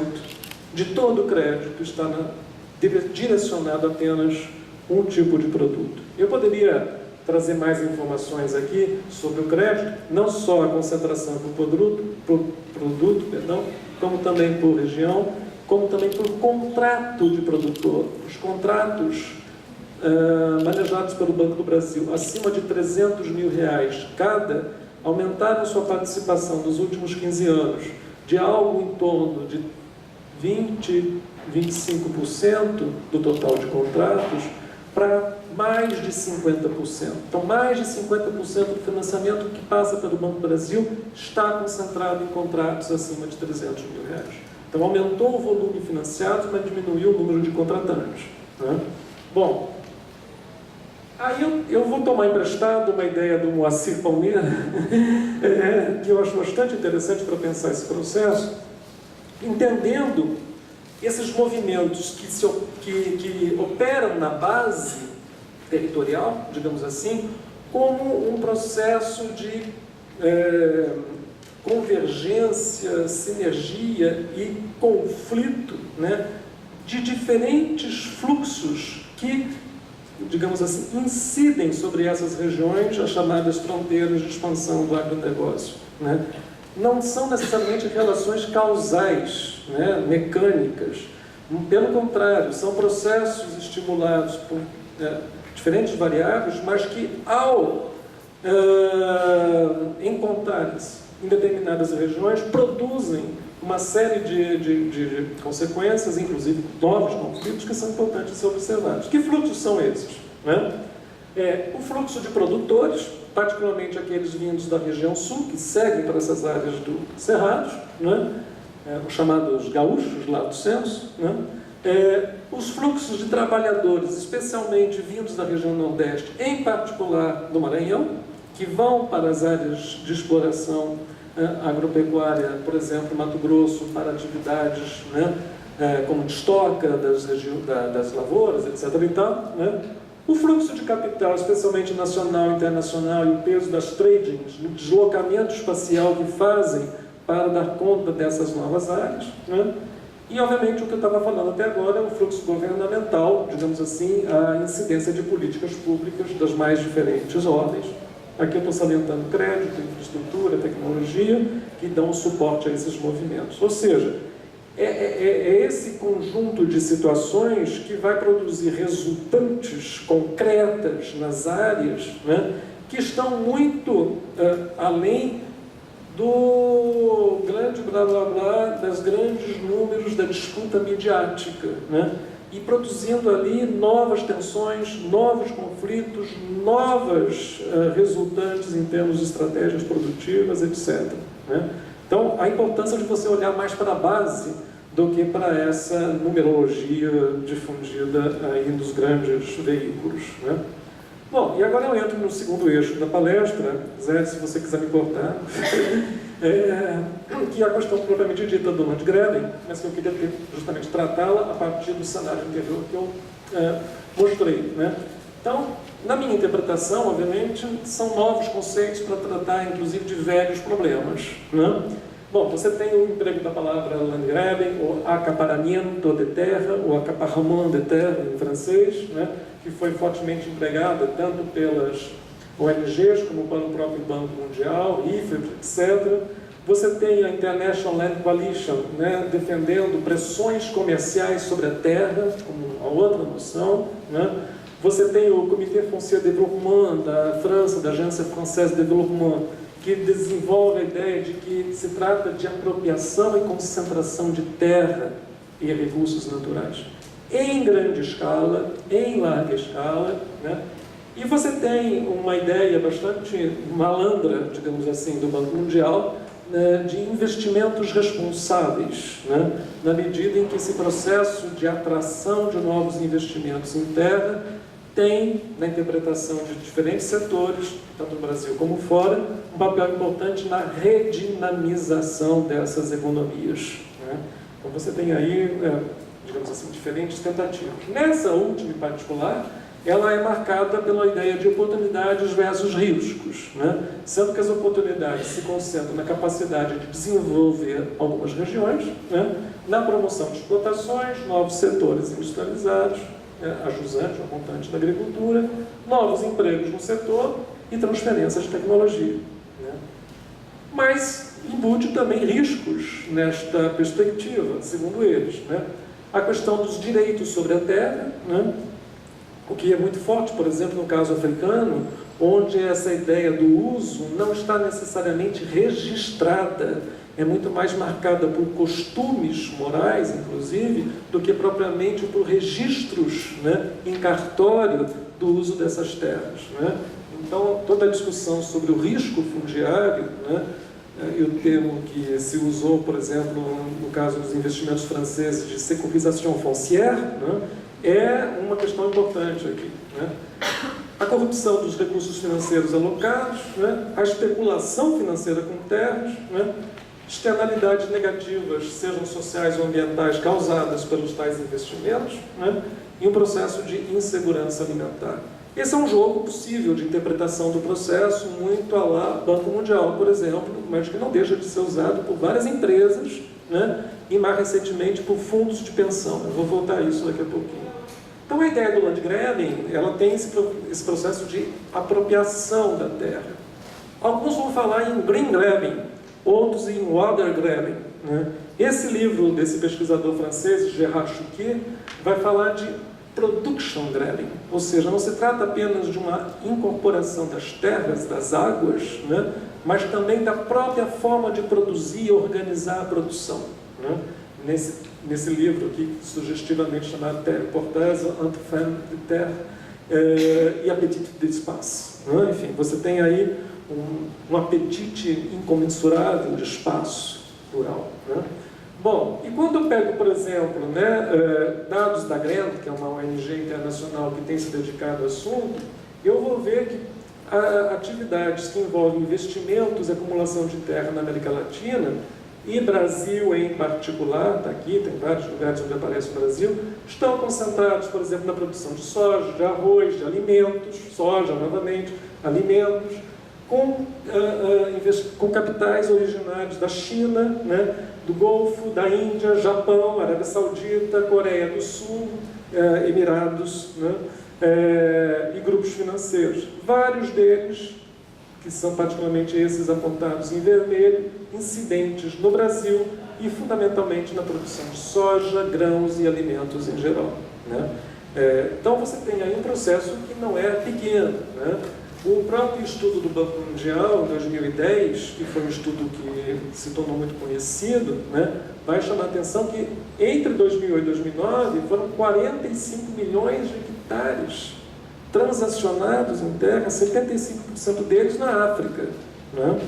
de todo o crédito está direcionado a apenas um tipo de produto. Eu poderia trazer mais informações aqui sobre o crédito, não só a concentração por produto, como também por região, como também por contrato de produtor. Os contratos manejados pelo Banco do Brasil, acima de R$300 mil cada, aumentaram sua participação nos últimos 15 anos de algo em torno de 20, 25% do total de contratos para mais de 50%. Então, mais de 50% do financiamento que passa pelo Banco do Brasil está concentrado em contratos acima de R$300 mil. Então, aumentou o volume financiado, mas diminuiu o número de contratantes, né? Bom, aí eu vou tomar emprestado uma ideia do Moacir Palmeira, que eu acho bastante interessante para pensar esse processo, entendendo esses movimentos que operam na base territorial, digamos assim, como um processo de convergência, sinergia e conflito, né, de diferentes fluxos que, digamos assim, incidem sobre essas regiões, as chamadas fronteiras de expansão do agronegócio, né? Não são necessariamente relações causais, né, mecânicas. Pelo contrário, são processos estimulados por diferentes variáveis, mas que, ao encontrarem-se em determinadas regiões, produzem uma série de consequências, inclusive novos conflitos, que são importantes de ser observados. Que fluxos são esses, né? O fluxo de produtores, particularmente aqueles vindos da região sul, que seguem para essas áreas do Cerrado, né? Os chamados gaúchos, lato sensu, né? Os fluxos de trabalhadores, especialmente vindos da região nordeste, em particular do Maranhão, que vão para as áreas de exploração agropecuária, por exemplo, Mato Grosso, para atividades, né, como destoca das lavouras, etc. e tal, né? O fluxo de capital, especialmente nacional e internacional, e o peso das tradings, o deslocamento espacial que fazem para dar conta dessas novas áreas, né? E, obviamente, o que eu estava falando até agora é o fluxo governamental, digamos assim, a incidência de políticas públicas das mais diferentes ordens. Aqui eu estou salientando crédito, infraestrutura, tecnologia, que dão suporte a esses movimentos. Ou seja, é esse conjunto de situações que vai produzir resultantes concretas nas áreas, né, que estão muito além do grande blá blá blá, das grandes números da disputa midiática, né? E produzindo ali novas tensões, novos conflitos, novas resultantes em termos de estratégias produtivas, etc., né? Então, a importância de você olhar mais para a base do que para essa numerologia difundida aí nos grandes veículos, né? Bom, e agora eu entro no segundo eixo da palestra, Zé, se você quiser me cortar, que é a questão propriamente dita do Landgraben, mas que eu queria justamente tratá-la a partir do cenário anterior que eu mostrei, né? Então, na minha interpretação, obviamente, são novos conceitos para tratar, inclusive, de velhos problemas, né? Bom, você tem o emprego da palavra Landgraben, ou acaparamento de terra, ou accaparement de terre, em francês, né? Que foi fortemente empregada tanto pelas ONGs como pelo próprio Banco Mundial, IFED, etc. Você tem a International Land Coalition, né, defendendo pressões comerciais sobre a terra, como a outra noção, né? Você tem o Comité Foncier de Développement da França, da Agência Française de Développement, que desenvolve a ideia de que se trata de apropriação e concentração de terra e recursos naturais em grande escala, em larga escala, né? E você tem uma ideia bastante malandra, digamos assim, do Banco Mundial, né, de investimentos responsáveis, né, na medida em que esse processo de atração de novos investimentos em terra tem, na interpretação de diferentes setores, tanto no Brasil como fora, um papel importante na redinamização dessas economias, né? Então você tem aí digamos assim, diferentes tentativas. Nessa última em particular, ela é marcada pela ideia de oportunidades versus riscos, né? Sendo que as oportunidades se concentram na capacidade de desenvolver algumas regiões, né? Na promoção de explotações, novos setores industrializados, ajusante ou montante da agricultura, novos empregos no setor e transferências de tecnologia, né? Mas embute também riscos nesta perspectiva, segundo eles, né? A questão dos direitos sobre a terra, né? O que é muito forte, por exemplo, no caso africano, onde essa ideia do uso não está necessariamente registrada, é muito mais marcada por costumes morais, inclusive, do que propriamente por registros, né, em cartório do uso dessas terras, né? Então, toda a discussão sobre o risco fundiário, né, e o termo que se usou, por exemplo, no caso dos investimentos franceses de sécurisation foncière, né, é uma questão importante aqui, né? A corrupção dos recursos financeiros alocados, né? A especulação financeira com terras, né? Externalidades negativas, sejam sociais ou ambientais, causadas pelos tais investimentos, né? E um processo de insegurança alimentar. Esse é um jogo possível de interpretação do processo, muito à la Banco Mundial, por exemplo, mas que não deixa de ser usado por várias empresas, né? E mais recentemente por fundos de pensão. Eu vou voltar a isso daqui a pouquinho. Então a ideia do land grabbing, ela tem esse processo de apropriação da terra. Alguns vão falar em green grabbing, outros em water grabbing, né? Esse livro desse pesquisador francês, Gérard Chouquier, vai falar de production grabbing, ou seja, não se trata apenas de uma incorporação das terras, das águas, né? Mas também da própria forma de produzir e organizar a produção, né? Nesse livro aqui, sugestivamente chamado Terre porteuse, entre femme de terre e apetite d'espace, né? Enfim, você tem aí um apetite incomensurável de espaço rural, né? Bom, e quando eu pego, por exemplo, né, dados da GRANT, que é uma ONG internacional que tem se dedicado ao assunto, eu vou ver que atividades que envolvem investimentos e acumulação de terra na América Latina, e Brasil em particular, está aqui, tem vários lugares onde aparece o Brasil, estão concentrados, por exemplo, na produção de soja, de arroz, de alimentos, soja novamente, alimentos, com capitais originários da China, né, do Golfo, da Índia, Japão, Arábia Saudita, Coreia do Sul, Emirados, né, e grupos financeiros. Vários deles, que são particularmente esses apontados em vermelho, incidentes no Brasil e fundamentalmente na produção de soja, grãos e alimentos em geral, né? Então você tem aí um processo que não é pequeno, né? O próprio estudo do Banco Mundial, em 2010, que foi um estudo que se tornou muito conhecido, né, vai chamar a atenção que entre 2008 e 2009 foram 45 milhões de hectares transacionados em terra, 75% deles na África, né?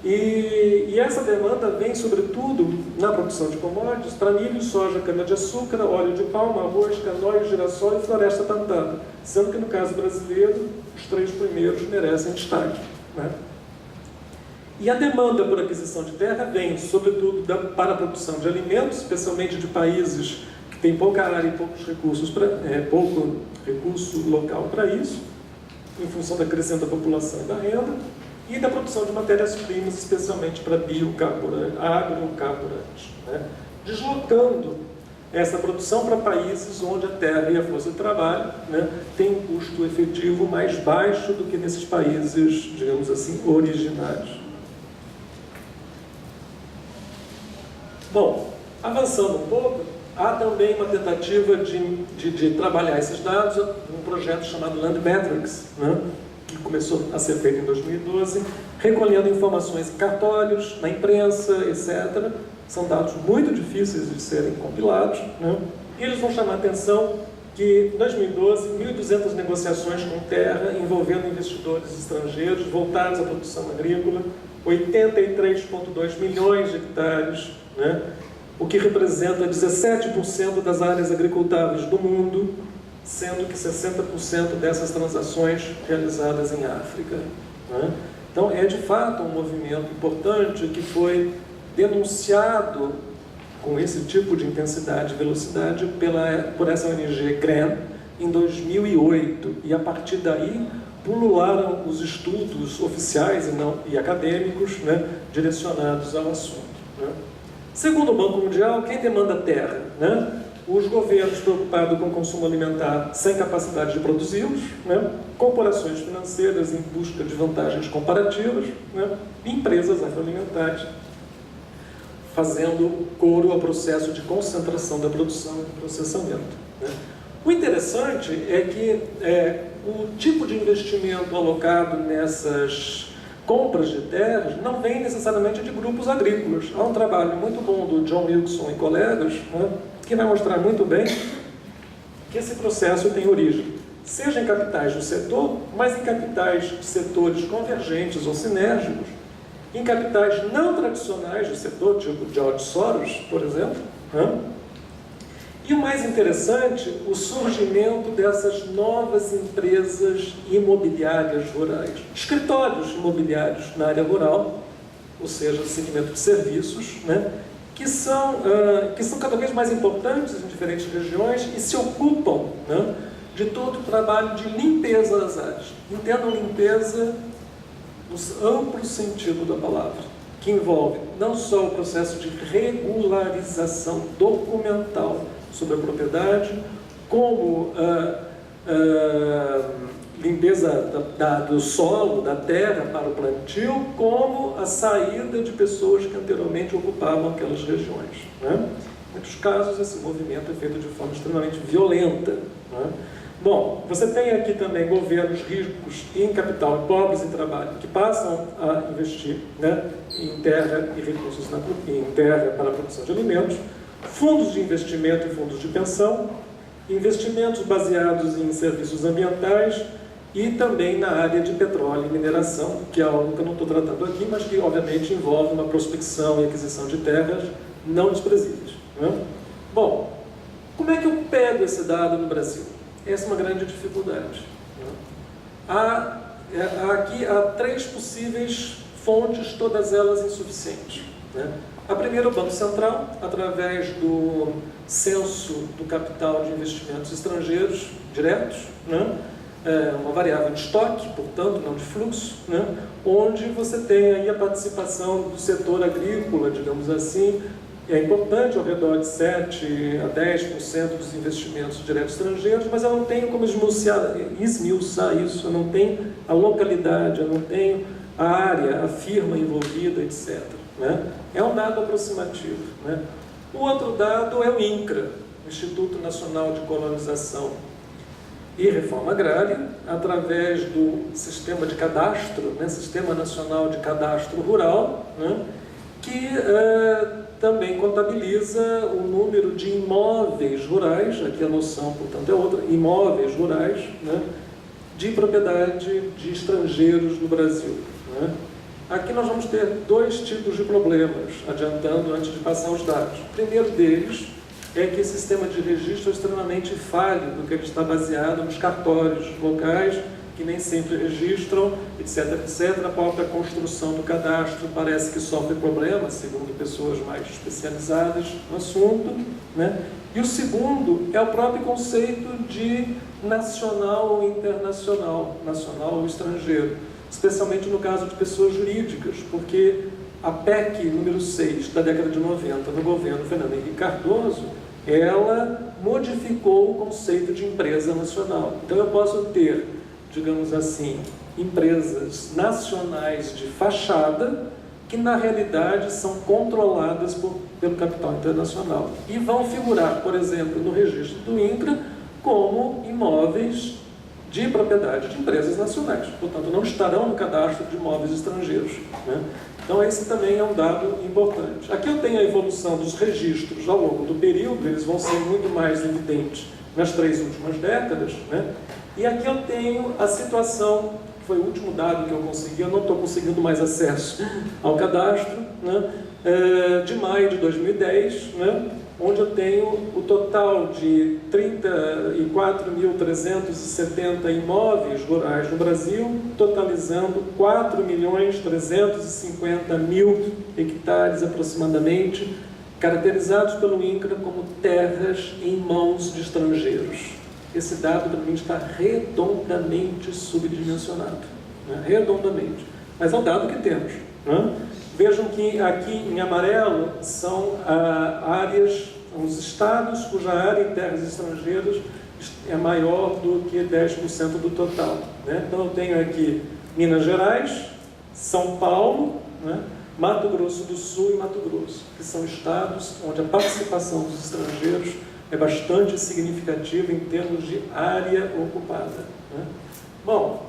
E essa demanda vem, sobretudo, na produção de commodities para milho, soja, cana-de-açúcar, óleo de palma, arroz, canola, girassol e floresta pantana, sendo que, no caso brasileiro, os 3 primeiros merecem destaque, né? E a demanda por aquisição de terra vem, sobretudo, para a produção de alimentos, especialmente de países que têm pouca área e poucos recursos pouco recurso local para isso, em função da crescente população e da renda, e da produção de matérias-primas, especialmente para agrocarburantes, né? Deslocando essa produção para países onde a terra e a força de trabalho, né, tem um custo efetivo mais baixo do que nesses países, digamos assim, originários. Bom, avançando um pouco, há também uma tentativa de trabalhar esses dados num projeto chamado Land Metrics, né, que começou a ser feito em 2012, recolhendo informações em cartórios, na imprensa, etc. São dados muito difíceis de serem compilados, né? E eles vão chamar a atenção que, em 2012, 1.200 negociações com terra envolvendo investidores estrangeiros voltados à produção agrícola, 83,2 milhões de hectares, né? O que representa 17% das áreas agricultáveis do mundo, sendo que 60% dessas transações realizadas em África, né? Então, é de fato um movimento importante que foi denunciado com esse tipo de intensidade e velocidade por essa ONG GRAN em 2008, e a partir daí pulularam os estudos oficiais e acadêmicos, né, direcionados ao assunto. Né? Segundo o Banco Mundial, quem demanda terra? Né? Os governos preocupados com o consumo alimentar sem capacidade de produzi-los, né? Corporações financeiras em busca de vantagens comparativas, né? E empresas agroalimentares fazendo coro ao processo de concentração da produção e do processamento. Né? O interessante é que o tipo de investimento alocado nessas compras de terras não vem necessariamente de grupos agrícolas. Há um trabalho muito bom do John Wilson e colegas, né, que vai mostrar muito bem que esse processo tem origem, seja em capitais do setor, mas em capitais de setores convergentes ou sinérgicos, em capitais não tradicionais do setor, tipo George Soros, por exemplo, né? E o mais interessante, o surgimento dessas novas empresas imobiliárias rurais, escritórios imobiliários na área rural, ou seja, segmento de serviços, né, que são cada vez mais importantes em diferentes regiões e se ocupam, né, de todo o trabalho de limpeza das áreas. Entendam limpeza no amplo sentido da palavra, que envolve não só o processo de regularização documental sobre a propriedade, como limpeza do solo, da terra para o plantio, como a saída de pessoas que anteriormente ocupavam aquelas regiões. Né? Em muitos casos, esse movimento é feito de forma extremamente violenta. Né? Bom, você tem aqui também governos ricos em capital e pobres em trabalho, que passam a investir, né, em terra e recursos em terra para a produção de alimentos, fundos de investimento e fundos de pensão, investimentos baseados em serviços ambientais e também na área de petróleo e mineração, que é algo que eu não estou tratando aqui, mas que obviamente envolve uma prospecção e aquisição de terras não desprezíveis. Né? Bom, como é que eu pego esse dado no Brasil? Essa é uma grande dificuldade. Né? Aqui há 3 possíveis fontes, todas elas insuficientes. Né? A primeira, o Banco Central, através do censo do capital de investimentos estrangeiros diretos, né? Uma variável de estoque, portanto, não de fluxo, né? Onde você tem aí a participação do setor agrícola, digamos assim, é importante, ao redor de 7 a 10% dos investimentos diretos estrangeiros, mas eu não tenho como esmiuçar isso, eu não tenho a localidade, eu não tenho a área, a firma envolvida, etc. Né? É um dado aproximativo. Né? O outro dado é o INCRA, Instituto Nacional de Colonização e Reforma Agrária, através do sistema de cadastro, né? Sistema Nacional de Cadastro Rural, né? Que também contabiliza o número de imóveis rurais, aqui a noção, portanto, é outra, imóveis rurais, né? De propriedade de estrangeiros no Brasil. Né? Aqui nós vamos ter 2 tipos de problemas, adiantando antes de passar os dados. O primeiro deles é que esse sistema de registro é extremamente falho, porque ele está baseado nos cartórios locais, que nem sempre registram, etc, etc. A própria construção do cadastro parece que sofre problemas, segundo pessoas mais especializadas no assunto. Né? E o segundo é o próprio conceito de nacional ou internacional, nacional ou estrangeiro, especialmente no caso de pessoas jurídicas, porque a PEC número 6 da década de 90, no governo Fernando Henrique Cardoso, ela modificou o conceito de empresa nacional. Então eu posso ter, digamos assim, empresas nacionais de fachada, que na realidade são controladas pelo capital internacional e vão figurar, por exemplo, no registro do INCRA como imóveis de propriedade de empresas nacionais, portanto não estarão no cadastro de imóveis estrangeiros. Né? Então esse também é um dado importante. Aqui eu tenho a evolução dos registros ao longo do período, eles vão ser muito mais evidentes nas 3 últimas décadas, né? E aqui eu tenho a situação, que foi o último dado que eu consegui, eu não estou conseguindo mais acesso ao cadastro, né? De maio de 2010, né? Onde eu tenho o total de 34.370 imóveis rurais no Brasil, totalizando 4.350.000 hectares aproximadamente caracterizados pelo INCRA como terras em mãos de estrangeiros. Esse dado, para mim, está redondamente subdimensionado, né? Redondamente. Mas é o dado que temos, né? Vejam que aqui em amarelo são áreas, os estados cuja área em terras estrangeiras é maior do que 10% do total, né? Então eu tenho aqui Minas Gerais, São Paulo, né? Mato Grosso do Sul e Mato Grosso, que são estados onde a participação dos estrangeiros é bastante significativa em termos de área ocupada, né? Bom,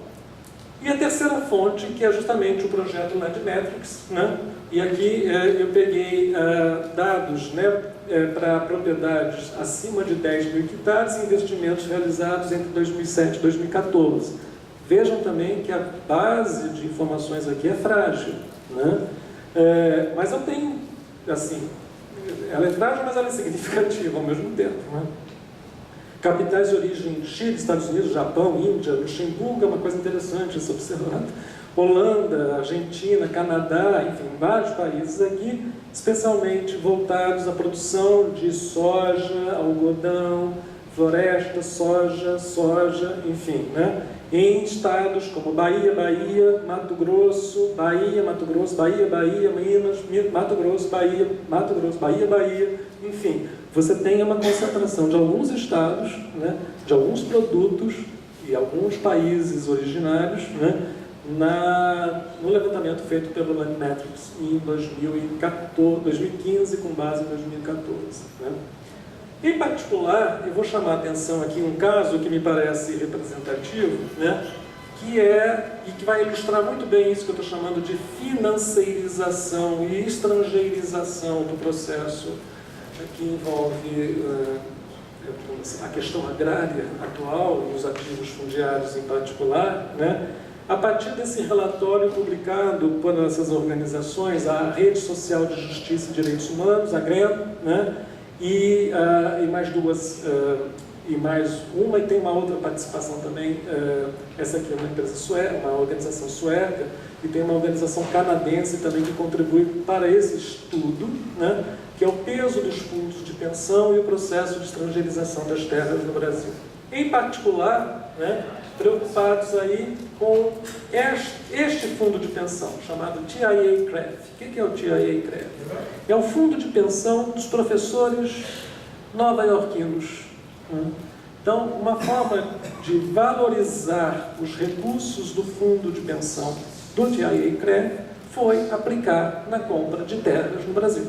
e a terceira fonte, que é justamente o projeto Landmetrics, né? E aqui eu peguei dados, né, para propriedades acima de 10 mil hectares e investimentos realizados entre 2007 e 2014. Vejam também que a base de informações aqui é frágil, né? Mas eu tenho, assim, ela é frágil, mas ela é significativa ao mesmo tempo, né? Capitais de origem: Chile, Estados Unidos, Japão, Índia, Luxemburgo, é uma coisa interessante isso observado. Holanda, Argentina, Canadá, enfim, vários países aqui, especialmente voltados à produção de soja, algodão, floresta, soja, enfim, né? Em estados como Bahia, Mato Grosso, Minas, Mato Grosso, Bahia, enfim, você tem uma concentração de alguns estados, né, de alguns produtos e alguns países originários, né, no levantamento feito pelo Landmetrics em 2015, com base em 2014. Né. Em particular, eu vou chamar a atenção aqui um caso que me parece representativo, né, e que vai ilustrar muito bem isso que eu estou chamando de financeirização e estrangeirização do processo que envolve a questão agrária atual e os ativos fundiários em particular, né? A partir desse relatório publicado por essas organizações, a Rede Social de Justiça e Direitos Humanos, a GREM, né? E mais duas, e mais uma, e tem uma outra participação também, essa aqui é uma empresa sueca, uma organização sueca, e tem uma organização canadense também que contribui para esse estudo, né, que é o peso dos fundos de pensão e o processo de estrangeirização das terras no Brasil. Em particular, né, preocupados aí com este fundo de pensão, chamado TIAA-CREF. O que é o TIAA-CREF? É o fundo de pensão dos professores nova-iorquinos. Então, uma forma de valorizar os recursos do fundo de pensão do TIAA-CREF foi aplicar na compra de terras no Brasil.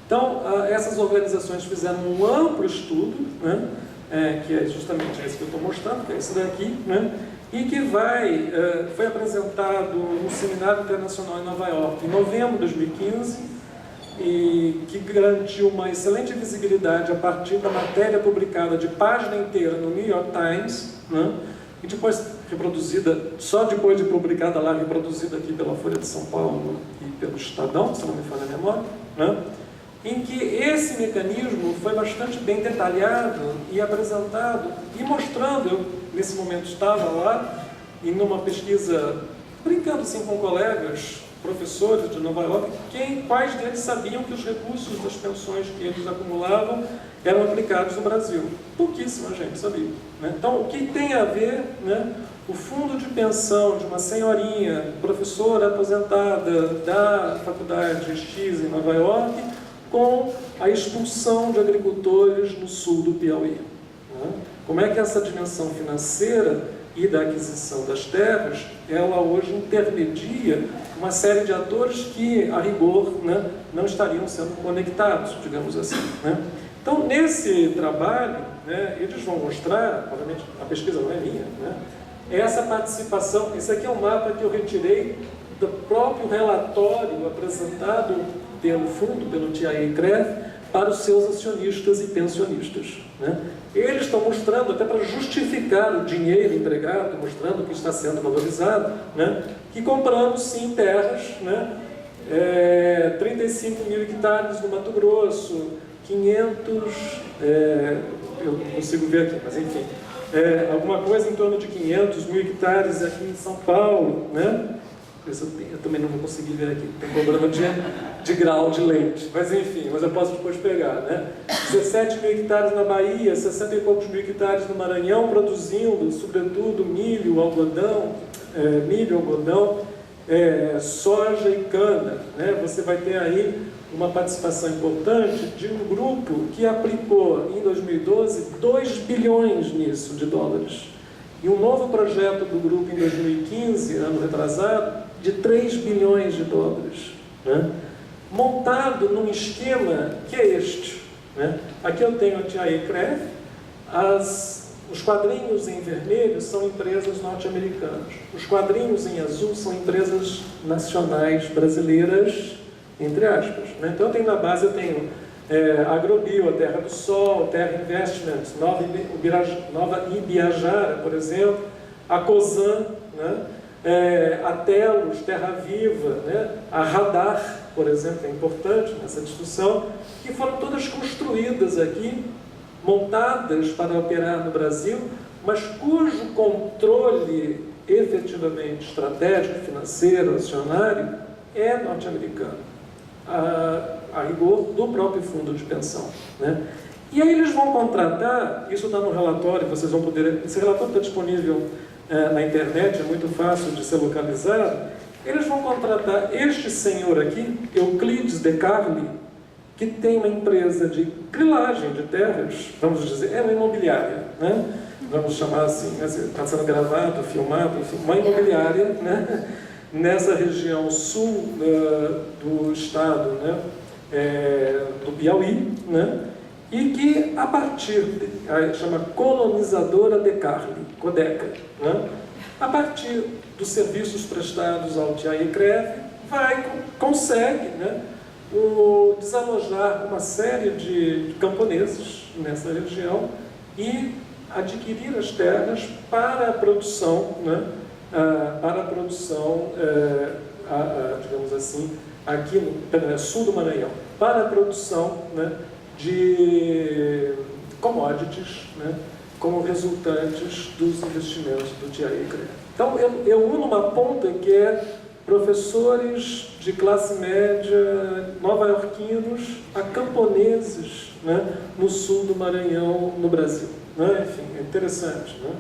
Então, essas organizações fizeram um amplo estudo, né, que é justamente esse que eu estou mostrando, que é esse daqui, né, e que foi apresentado num seminário internacional em Nova York em novembro de 2015, e que garantiu uma excelente visibilidade a partir da matéria publicada de página inteira no New York Times, né, e depois reproduzida, só depois de publicada lá, reproduzida aqui pela Folha de São Paulo e pelo Estadão, se não me falha a memória, né, em que esse mecanismo foi bastante bem detalhado e apresentado e mostrando, eu nesse momento estava lá, e numa pesquisa, brincando assim com colegas, professores de Nova York, quais deles sabiam que os recursos das pensões que eles acumulavam eram aplicados no Brasil. Pouquíssima gente sabia, né? Então, o que tem a ver, né, o fundo de pensão de uma senhorinha, professora aposentada da faculdade X em Nova York, com a expulsão de agricultores no sul do Piauí, né? Como é que essa dimensão financeira e da aquisição das terras, ela hoje intermedia uma série de atores que, a rigor, né, não estariam sendo conectados, digamos assim, né? Então, nesse trabalho, né, eles vão mostrar, obviamente a pesquisa não é minha, né, essa participação. Esse aqui é um mapa que eu retirei do próprio relatório apresentado pelo fundo, pelo TIAA-CREF, para os seus acionistas e pensionistas, né? Eles estão mostrando, até para justificar o dinheiro empregado, mostrando que está sendo valorizado, né, que compramos sim terras, né, 35 mil hectares no Mato Grosso, 500, eu não consigo ver aqui, mas enfim, alguma coisa em torno de 500 mil hectares aqui em São Paulo, né? Eu também não vou conseguir ver aqui, tem problema de grau de lente, mas enfim, mas eu posso depois pegar, né? 17 mil hectares na Bahia, 60 e poucos mil hectares no Maranhão, produzindo, sobretudo, milho, algodão, soja e cana, né? Você vai ter aí uma participação importante de um grupo que aplicou, em 2012, 2 bilhões nisso de dólares. E um novo projeto do grupo em 2015, ano retrasado, de 3 bilhões de dólares, né? Montado num esquema que é este, né? Aqui eu tenho a TIAA-CREF, os quadrinhos em vermelho são empresas norte-americanas, os quadrinhos em azul são empresas nacionais brasileiras, entre aspas, né? Então na base eu tenho Agrobio, a Terra do Sol, Terra Investments, Nova Ibiajara, por exemplo, a Cosan, né? A Telos, Terra Viva, né? A Radar, por exemplo, é importante nessa discussão, que foram todas construídas aqui, montadas para operar no Brasil, mas cujo controle efetivamente estratégico, financeiro, acionário, é norte-americano, a rigor do próprio fundo de pensão, né? E aí eles vão contratar, isso está no relatório, vocês vão poder, esse relatório está disponível na internet, é muito fácil de ser localizado. Eles vão contratar este senhor aqui, Euclides de Carli, que tem uma empresa de grilagem de terras, vamos dizer, é uma imobiliária, né? Vamos chamar assim, está sendo gravado, filmado, enfim, uma imobiliária, né? Nessa região sul do estado, né? Do Piauí, né? E que, a partir, chama Colonizadora de Carli, Codeca, né? A partir dos serviços prestados ao TIAA-CREF, consegue, né, desalojar uma série de camponeses nessa região e adquirir as terras para a produção, né, digamos assim, aqui no sul do Maranhão, para a produção, né, de commodities, né, como resultantes dos investimentos do TIAA-CREF. Então, eu uno uma ponta que é professores de classe média nova-iorquinos a camponeses, né, no sul do Maranhão, no Brasil, né? Enfim, é interessante, né?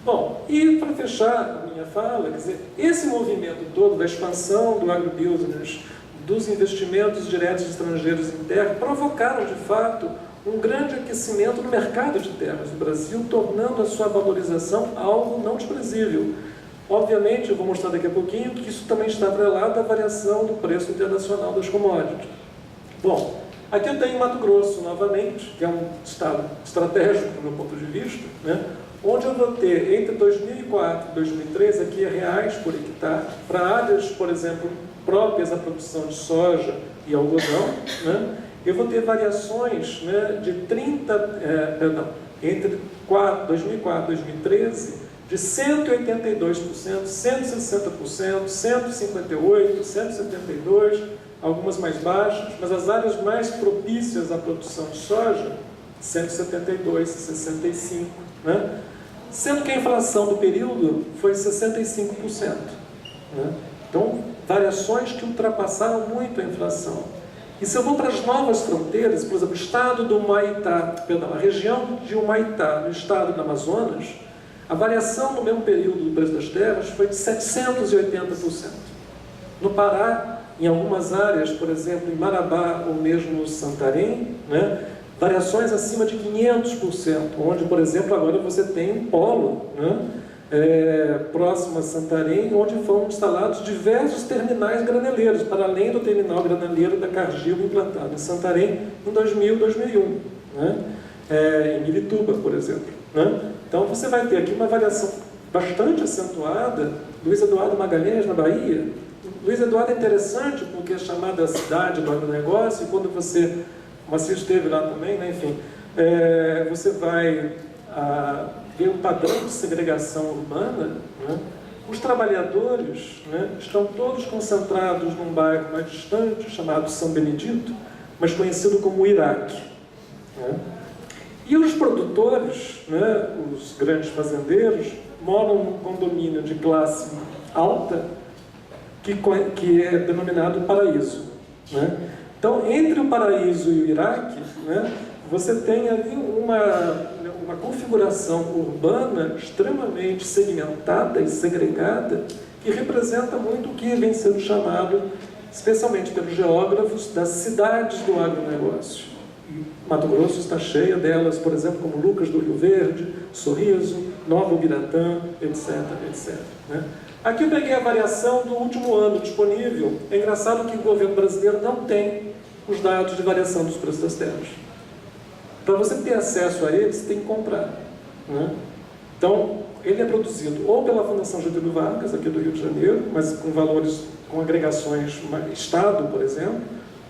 Bom, e para fechar a minha fala, quer dizer, esse movimento todo da expansão do agrobusiness, dos investimentos diretos estrangeiros em terra, provocaram, de fato, um grande aquecimento no mercado de terras do Brasil, tornando a sua valorização algo não desprezível. Obviamente, eu vou mostrar daqui a pouquinho que isso também está atrelado à variação do preço internacional das commodities. Bom, aqui eu tenho Mato Grosso, novamente, que é um estado estratégico, do meu ponto de vista, né, onde eu vou ter, entre 2004 e 2013, aqui é reais por hectare, para áreas, por exemplo, próprias à produção de soja e algodão, né, eu vou ter variações, né, de entre 2004 e 2013, de 182%, 160%, 158%, 172%, algumas mais baixas, mas as áreas mais propícias à produção de soja, 172%, 65%, né? Sendo que a inflação do período foi 65%. Né? Então, variações que ultrapassaram muito a inflação. E se eu vou para as novas fronteiras, por exemplo, o estado do Humaitá, a região de Humaitá, no estado do Amazonas, a variação no mesmo período do preço das terras foi de 780%. No Pará, em algumas áreas, por exemplo, em Marabá ou mesmo Santarém, né, variações acima de 500%, onde, por exemplo, agora você tem um polo, né, próximo a Santarém, onde foram instalados diversos terminais graneleiros, para além do terminal graneleiro da Cargill implantado em Santarém em 2000, 2001, né, em Milituba, por exemplo, né? Então você vai ter aqui uma variação bastante acentuada. Luiz Eduardo Magalhães, na Bahia. Luiz Eduardo é interessante porque é chamada cidade do agronegócio, e quando você, o Maciel esteve lá também, né, enfim, você vai ver um padrão de segregação urbana, né? Os trabalhadores, né, estão todos concentrados num bairro mais distante, chamado São Benedito, mas conhecido como Iraque, né? E os produtores, né, os grandes fazendeiros, moram num condomínio de classe alta, que é denominado paraíso, né? Então, entre o paraíso e o Iraque, né, você tem ali uma configuração urbana extremamente segmentada e segregada, que representa muito o que vem sendo chamado, especialmente pelos geógrafos, das cidades do agronegócio. Mato Grosso está cheia delas, por exemplo, como Lucas do Rio Verde, Sorriso, Nova Ubiratã, etc, etc, né? Aqui eu peguei a variação do último ano disponível. É engraçado que o governo brasileiro não tem os dados de variação dos preços das terras. Para você ter acesso a eles, você tem que comprar, né? Então, ele é produzido ou pela Fundação Getúlio Vargas, aqui do Rio de Janeiro, mas com valores, com agregações, Estado, por exemplo,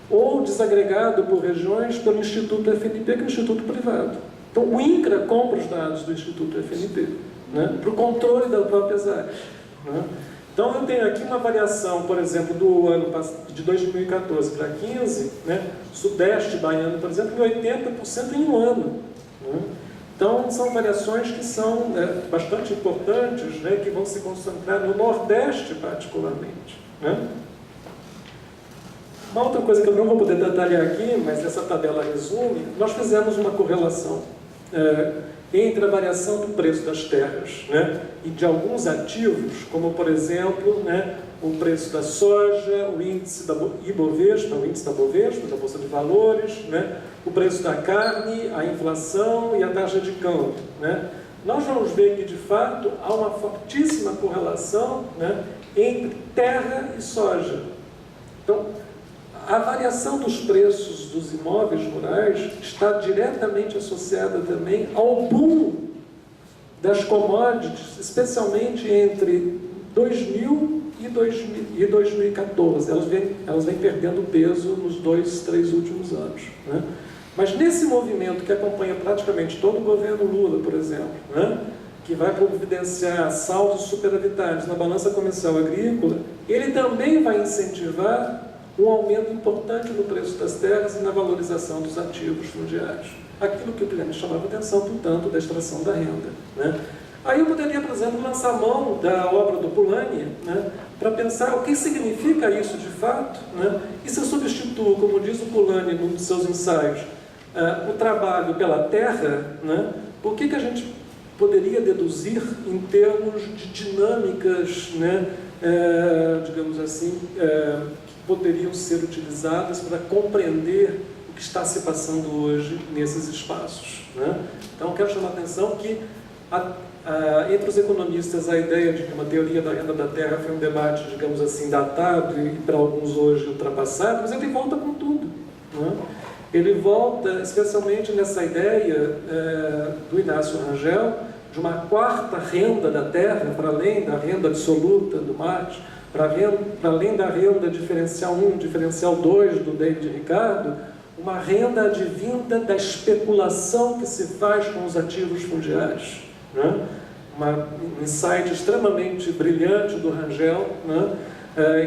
ou desagregado por regiões pelo Instituto FNP, que é um instituto privado. Então, o INCRA compra os dados do Instituto FNP, né, para o controle das próprias áreas, né? Então, eu tenho aqui uma variação, por exemplo, do ano de 2014 para 2015, né, Sudeste baiano, por exemplo, de 80% em um ano, né? Então, são variações que são bastante importantes, né, que vão se concentrar no Nordeste, particularmente, né? Uma outra coisa que eu não vou poder detalhar aqui, mas essa tabela resume, nós fizemos uma correlação entre a variação do preço das terras, né, e de alguns ativos, como, por exemplo, né, o preço da soja, o índice da Ibovespa, o índice da Bovespa, da Bolsa de Valores, né, o preço da carne, a inflação e a taxa de câmbio, né. Nós vamos ver que, de fato, há uma fortíssima correlação, né, entre terra e soja. Então, a variação dos preços dos imóveis rurais está diretamente associada também ao boom das commodities, especialmente entre 2000 e 2014. Elas vêm perdendo peso nos 2, 3 últimos anos, né? Mas nesse movimento que acompanha praticamente todo o governo Lula, por exemplo, né, que vai providenciar saldos superavitários na balança comercial agrícola, ele também vai incentivar um aumento importante no preço das terras e na valorização dos ativos fundiários. Aquilo que o Guilherme chamava a atenção, portanto, da extração da renda, né? Aí eu poderia, por exemplo, lançar mão da obra do Polanyi, né, para pensar o que significa isso de fato, né? E se eu substituo, como diz o Polanyi num dos seus ensaios, o trabalho pela terra, né, o que a gente poderia deduzir em termos de dinâmicas, né, digamos assim, poderiam ser utilizadas para compreender o que está se passando hoje nesses espaços, né? Então, quero chamar a atenção que, entre os economistas, a ideia de que uma teoria da renda da terra foi um debate, digamos assim, datado e, para alguns, hoje ultrapassado, mas ele volta com tudo, né? Ele volta especialmente nessa ideia do Inácio Rangel, de uma quarta renda da terra, para além da renda absoluta do Marx, para além da renda diferencial 1, diferencial 2 do David Ricardo, uma renda advinda da especulação que se faz com os ativos fundiários, né? Um insight extremamente brilhante do Rangel, né?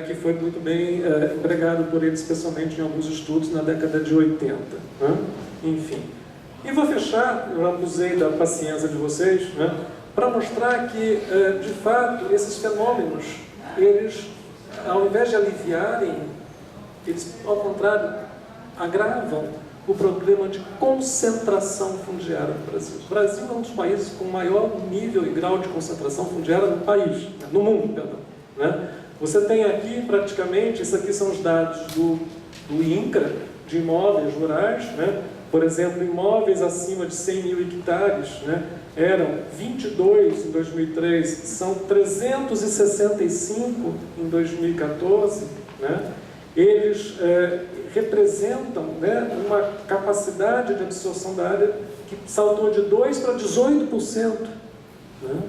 Que foi muito bem empregado por ele, especialmente em alguns estudos na década de 80. Né? Enfim. E vou fechar, eu abusei da paciência de vocês, né? Para mostrar que, de fato, esses fenômenos, eles, ao invés de aliviarem, eles, ao contrário, agravam o problema de concentração fundiária no Brasil. O Brasil é um dos países com maior nível e grau de concentração fundiária no país, no mundo, perdão, né? Você tem aqui, praticamente, isso aqui são os dados do INCRA, de imóveis rurais, né? Por exemplo, imóveis acima de 100 mil hectares, né, eram 22 em 2003, são 365 em 2014, né? Eles representam, né, uma capacidade de absorção da área que saltou de 2% para 18%, né,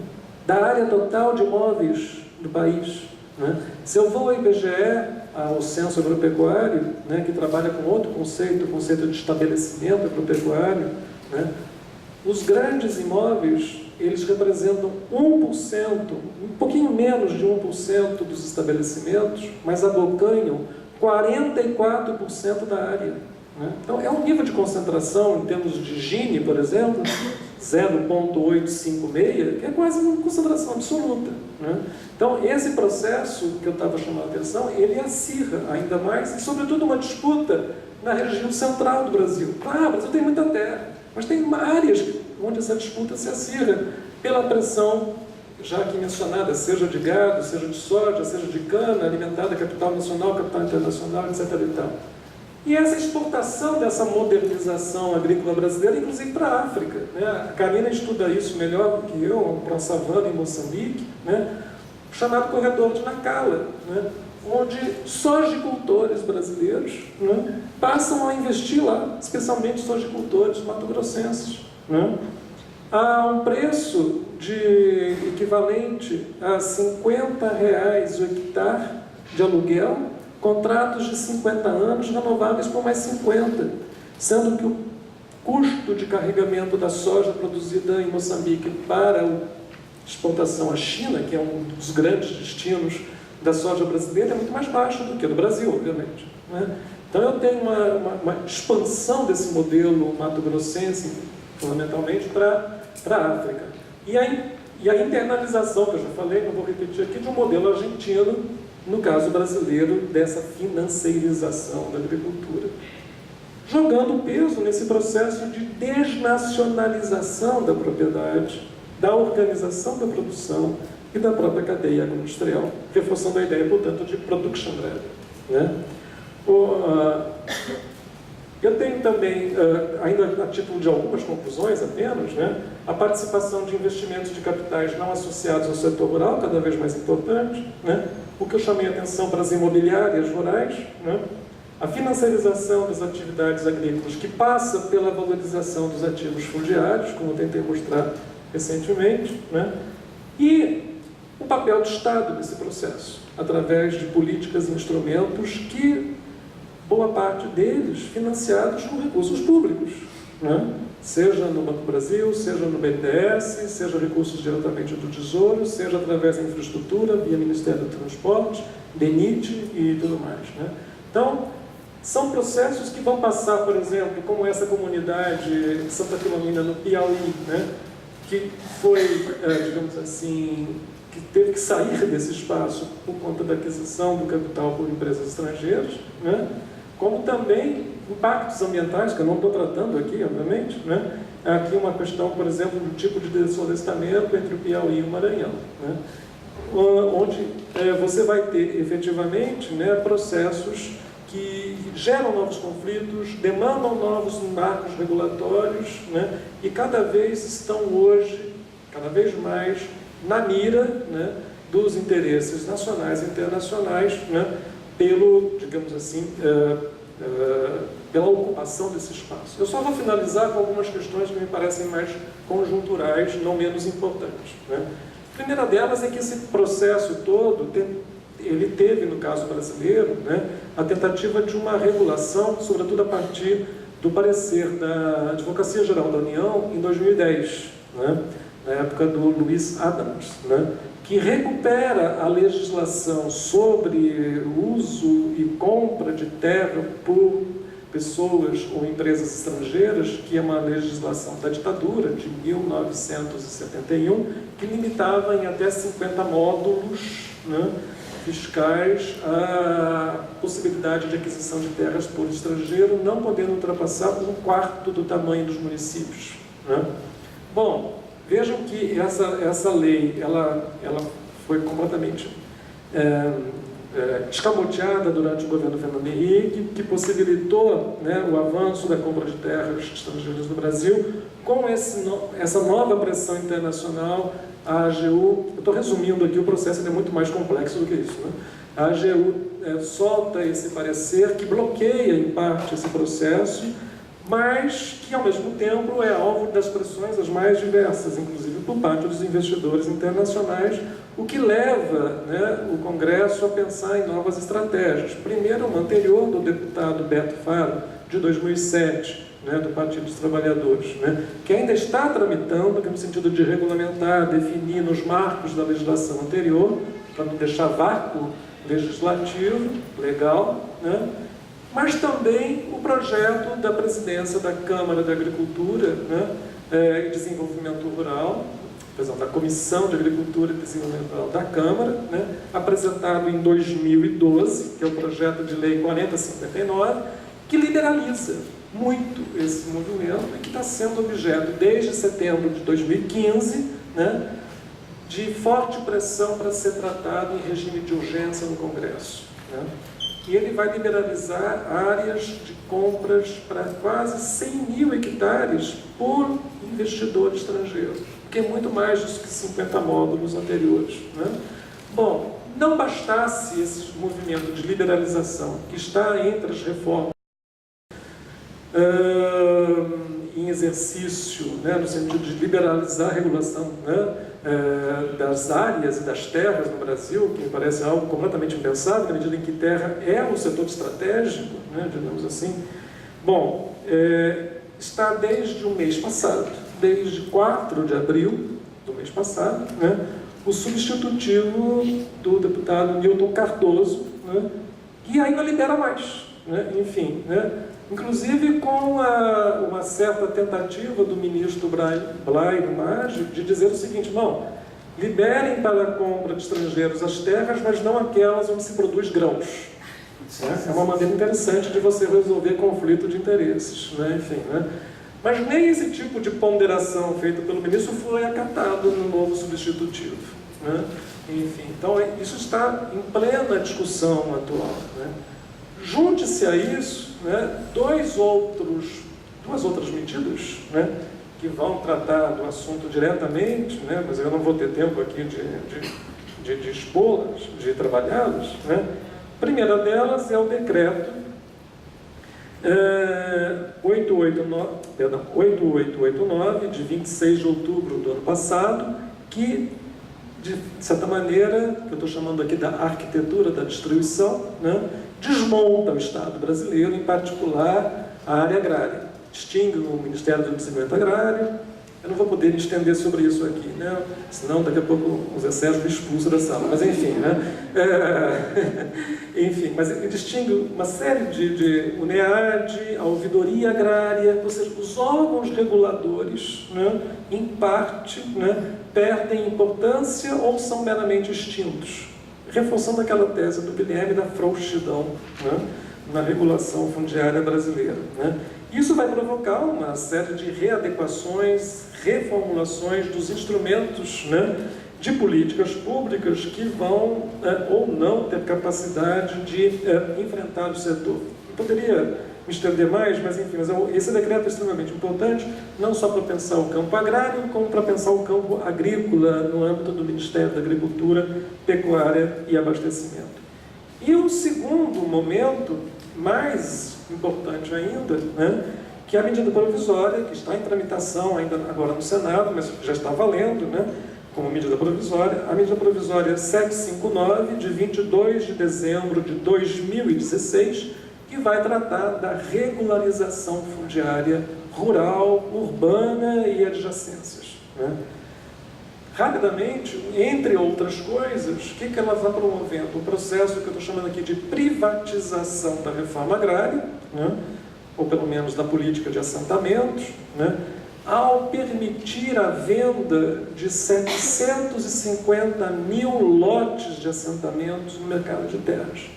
da área total de imóveis do país, né? Se eu vou ao IBGE, ao Censo Agropecuário, né, que trabalha com outro conceito, o conceito de estabelecimento agropecuário, né, os grandes imóveis, eles representam 1%, um pouquinho menos de 1% dos estabelecimentos, mas abocanham 44% da área, né? Então, é um nível de concentração, em termos de Gini, por exemplo, 0,856, que é quase uma concentração absoluta, né? Então, esse processo que eu estava chamando a atenção, ele acirra ainda mais, e sobretudo uma disputa na região central do Brasil. Claro, o Brasil tem muita terra, mas tem áreas onde essa disputa se acirra pela pressão já aqui mencionada, seja de gado, seja de soja, seja de cana, alimentada capital nacional, capital internacional, etc. E tal. E essa exportação dessa modernização agrícola brasileira, inclusive para a África, né? A Karina estuda isso melhor do que eu, para a savana em Moçambique, né? Chamado Corredor de Nacala, né? Onde sojicultores brasileiros, né, passam a investir lá, especialmente sojicultores mato-grossenses, né? A um preço de equivalente a R$50 o hectare de aluguel, contratos de 50 anos renováveis por mais 50, sendo que o custo de carregamento da soja produzida em Moçambique para a exportação à China, que é um dos grandes destinos da soja brasileira, é muito mais baixo do que no Brasil, obviamente, né? Então eu tenho uma expansão desse modelo mato-grossense, fundamentalmente, para a África. E a internalização, que eu já falei, não vou repetir aqui, de um modelo argentino, no caso brasileiro, dessa financeirização da agricultura. Jogando peso nesse processo de desnacionalização da propriedade, da organização da produção e da própria cadeia agroindustrial, reforçando a ideia, portanto, de production led, né? Eu tenho também, ainda a título de algumas conclusões apenas, né, a participação de investimentos de capitais não associados ao setor rural, cada vez mais importante, né, o que eu chamei a atenção para as imobiliárias rurais, né, a financiarização das atividades agrícolas, que passa pela valorização dos ativos fundiários, como eu tentei mostrar recentemente, né, e o papel do Estado nesse processo, através de políticas e instrumentos que boa parte deles financiados com recursos públicos, né? Seja no Banco do Brasil, seja no BNDES, seja recursos diretamente do Tesouro, seja através da infraestrutura, via Ministério do Transporte, DENIT e tudo mais, né? Então, são processos que vão passar, por exemplo, como essa comunidade Santa Filomena no Piauí, né? Que foi, digamos assim, que teve que sair desse espaço por conta da aquisição do capital por empresas estrangeiras, né? Como também impactos ambientais, que eu não estou tratando aqui, obviamente, né? Aqui uma questão, por exemplo, do tipo de desflorestamento entre o Piauí e o Maranhão, né? Onde você vai ter, efetivamente, né, processos que geram novos conflitos, demandam novos marcos regulatórios, né? E cada vez estão hoje, cada vez mais, na mira, né, dos interesses nacionais e internacionais, né, pelo, digamos assim, pela ocupação desse espaço. Eu só vou finalizar com algumas questões que me parecem mais conjunturais, não menos importantes, né? A primeira delas é que esse processo todo, ele teve, no caso brasileiro, né, a tentativa de uma regulação, sobretudo a partir do parecer da Advocacia Geral da União, em 2010, né, na época do Luiz Adams, né, que recupera a legislação sobre uso e compra de terra por pessoas ou empresas estrangeiras, que é uma legislação da ditadura de 1971, que limitava em até 50 módulos, né, fiscais a possibilidade de aquisição de terras por estrangeiro, não podendo ultrapassar 1/4 do tamanho dos municípios, né? Bom, vejam que essa lei ela foi completamente escamoteada durante o governo Fernando Henrique, que possibilitou, né, o avanço da compra de terras estrangeiras no Brasil. Com essa nova pressão internacional, a AGU, eu estou resumindo aqui, o processo é muito mais complexo do que isso, né? A AGU solta esse parecer que bloqueia, em parte, esse processo, mas que, ao mesmo tempo, é alvo das pressões as mais diversas, inclusive por parte dos investidores internacionais, o que leva, né, o Congresso a pensar em novas estratégias. Primeiro, uma anterior do deputado Beto Faro, de 2007, né, do Partido dos Trabalhadores, né, que ainda está tramitando, que é no sentido de regulamentar, definir nos marcos da legislação anterior, para não deixar vácuo legislativo, legal, né, mas também o projeto da presidência da Câmara de Agricultura, né, e Desenvolvimento Rural, da Comissão de Agricultura e Desenvolvimento Rural da Câmara, né, apresentado em 2012, que é o projeto de lei 4059, que liberaliza muito esse movimento e que está sendo objeto, desde setembro de 2015, né, de forte pressão para ser tratado em regime de urgência no Congresso, né? E ele vai liberalizar áreas de compras para quase 100 mil hectares por investidor estrangeiro, que é muito mais do que 50 módulos anteriores, né? Bom, não bastasse esse movimento de liberalização que está entre as reformas em exercício, né, no sentido de liberalizar a regulação, né, das áreas e das terras no Brasil, que me parece algo completamente impensável, na medida em que terra é um setor estratégico, né, digamos assim. Bom, está desde o mês passado, desde 4 de abril do mês passado, né, o substitutivo do deputado Newton Cardoso, né, que ainda libera mais, né, enfim, né, inclusive com uma certa tentativa do ministro Blay do Maggi de dizer o seguinte: não, liberem para a compra de estrangeiros as terras, mas não aquelas onde se produz grãos. É uma maneira interessante de você resolver conflito de interesses, né? Enfim, né? Mas nem esse tipo de ponderação feita pelo ministro foi acatado no novo substitutivo, né? Enfim, então isso está em plena discussão atual, né? Junte-se a isso, né, duas outras medidas, né, que vão tratar do assunto diretamente, né, mas eu não vou ter tempo aqui de expô-las, de trabalhá-las, né. A primeira delas é o decreto 8889, de 26 de outubro do ano passado, que, de certa maneira, que eu estou chamando aqui da arquitetura da destruição, né, desmonta o Estado brasileiro, em particular a área agrária. Extingue o Ministério do Desenvolvimento Agrário. Eu não vou poder me estender sobre isso aqui, né? Senão daqui a pouco os excessos me expulsam da sala. Mas enfim, né? Enfim, mas ele distingue uma série de UNEAD, a ouvidoria agrária, ou seja, os órgãos reguladores, né, em parte, né, perdem importância ou são meramente extintos, reforçando aquela tese do Guilherme da frouxidão, né, na regulação fundiária brasileira, né. Isso vai provocar uma série de readequações, reformulações dos instrumentos, né, de políticas públicas que vão ou não ter capacidade de enfrentar o setor. Eu poderia me estender mais, mas enfim, esse decreto é extremamente importante, não só para pensar o campo agrário, como para pensar o campo agrícola no âmbito do Ministério da Agricultura, Pecuária e Abastecimento. E o segundo momento, mais importante ainda, né, que é a medida provisória, que está em tramitação ainda agora no Senado, mas já está valendo, né, como medida provisória, a medida provisória 759, de 22 de dezembro de 2016, que vai tratar da regularização fundiária rural, urbana e adjacências, né? Rapidamente, entre outras coisas, o que ela está promovendo? O processo que eu estou chamando aqui de privatização da reforma agrária, né, ou pelo menos da política de assentamentos, né, ao permitir a venda de 750 mil lotes de assentamentos no mercado de terras.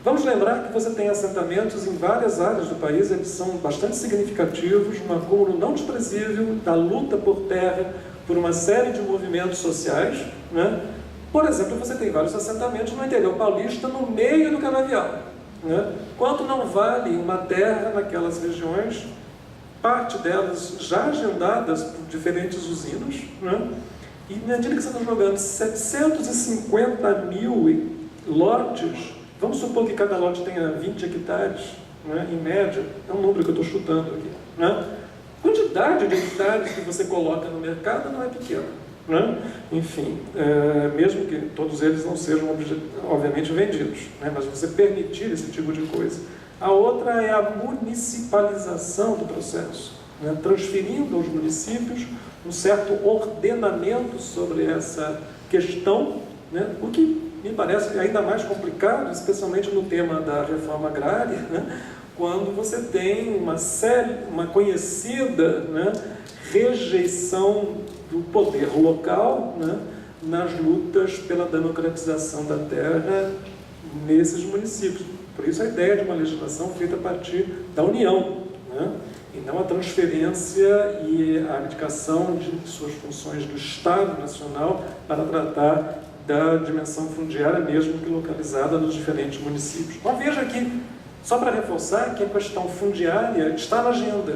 Vamos lembrar que você tem assentamentos em várias áreas do país, eles são bastante significativos, um acúmulo não desprezível da luta por terra, por uma série de movimentos sociais, né? Por exemplo, você tem vários assentamentos no interior paulista, no meio do canavial, né? Quanto não vale uma terra naquelas regiões, parte delas já agendadas por diferentes usinas, né? E na medida que você está jogando 750 mil lotes, vamos supor que cada lote tenha 20 hectares, né? Em média, é um número que eu estou chutando aqui, né? A quantidade de hectares que você coloca no mercado não é pequena, né? Enfim, mesmo que todos eles não sejam obviamente vendidos, né? Mas você permitir esse tipo de coisa. A outra é a municipalização do processo, né? Transferindo aos municípios um certo ordenamento sobre essa questão, né? O que me parece ainda mais complicado, especialmente no tema da reforma agrária, né, quando você tem uma conhecida, né, rejeição do poder local, né, nas lutas pela democratização da terra nesses municípios. Por isso a ideia de uma legislação feita a partir da União, né, e não a transferência e a abdicação de suas funções do Estado Nacional para tratar da dimensão fundiária, mesmo que localizada nos diferentes municípios. Mas veja aqui, só para reforçar que a questão fundiária está na agenda,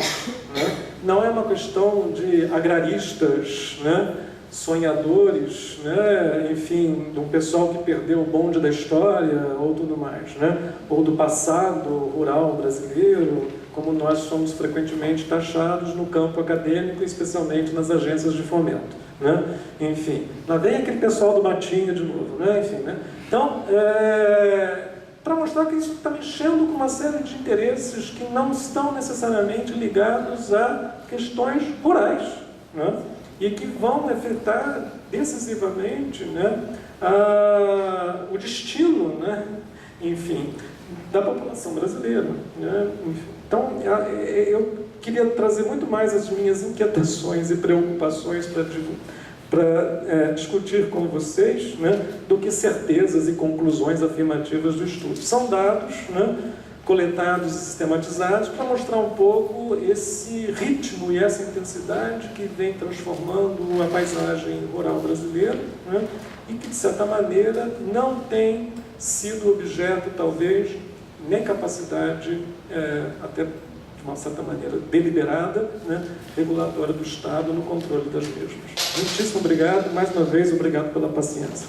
né? Não é uma questão de agraristas, né, sonhadores, né, enfim, de um pessoal que perdeu o bonde da história ou tudo mais, né, ou do passado rural brasileiro, como nós somos frequentemente taxados no campo acadêmico, especialmente nas agências de fomento, né? Enfim, lá vem aquele pessoal do matinho de novo, né? Enfim, né? Então, para mostrar que isso está mexendo com uma série de interesses que não estão necessariamente ligados a questões rurais, né, e que vão afetar decisivamente, né, o destino, né, enfim, da população brasileira, né. Então, eu queria trazer muito mais as minhas inquietações e preocupações para discutir com vocês, né, do que certezas e conclusões afirmativas do estudo. São dados, né, coletados e sistematizados para mostrar um pouco esse ritmo e essa intensidade que vem transformando a paisagem rural brasileira, né, e que, de certa maneira, não tem sido objeto, talvez, nem capacidade, até de uma certa maneira deliberada, né, regulatória do Estado no controle das mesmas. Muitíssimo obrigado, mais uma vez, obrigado pela paciência.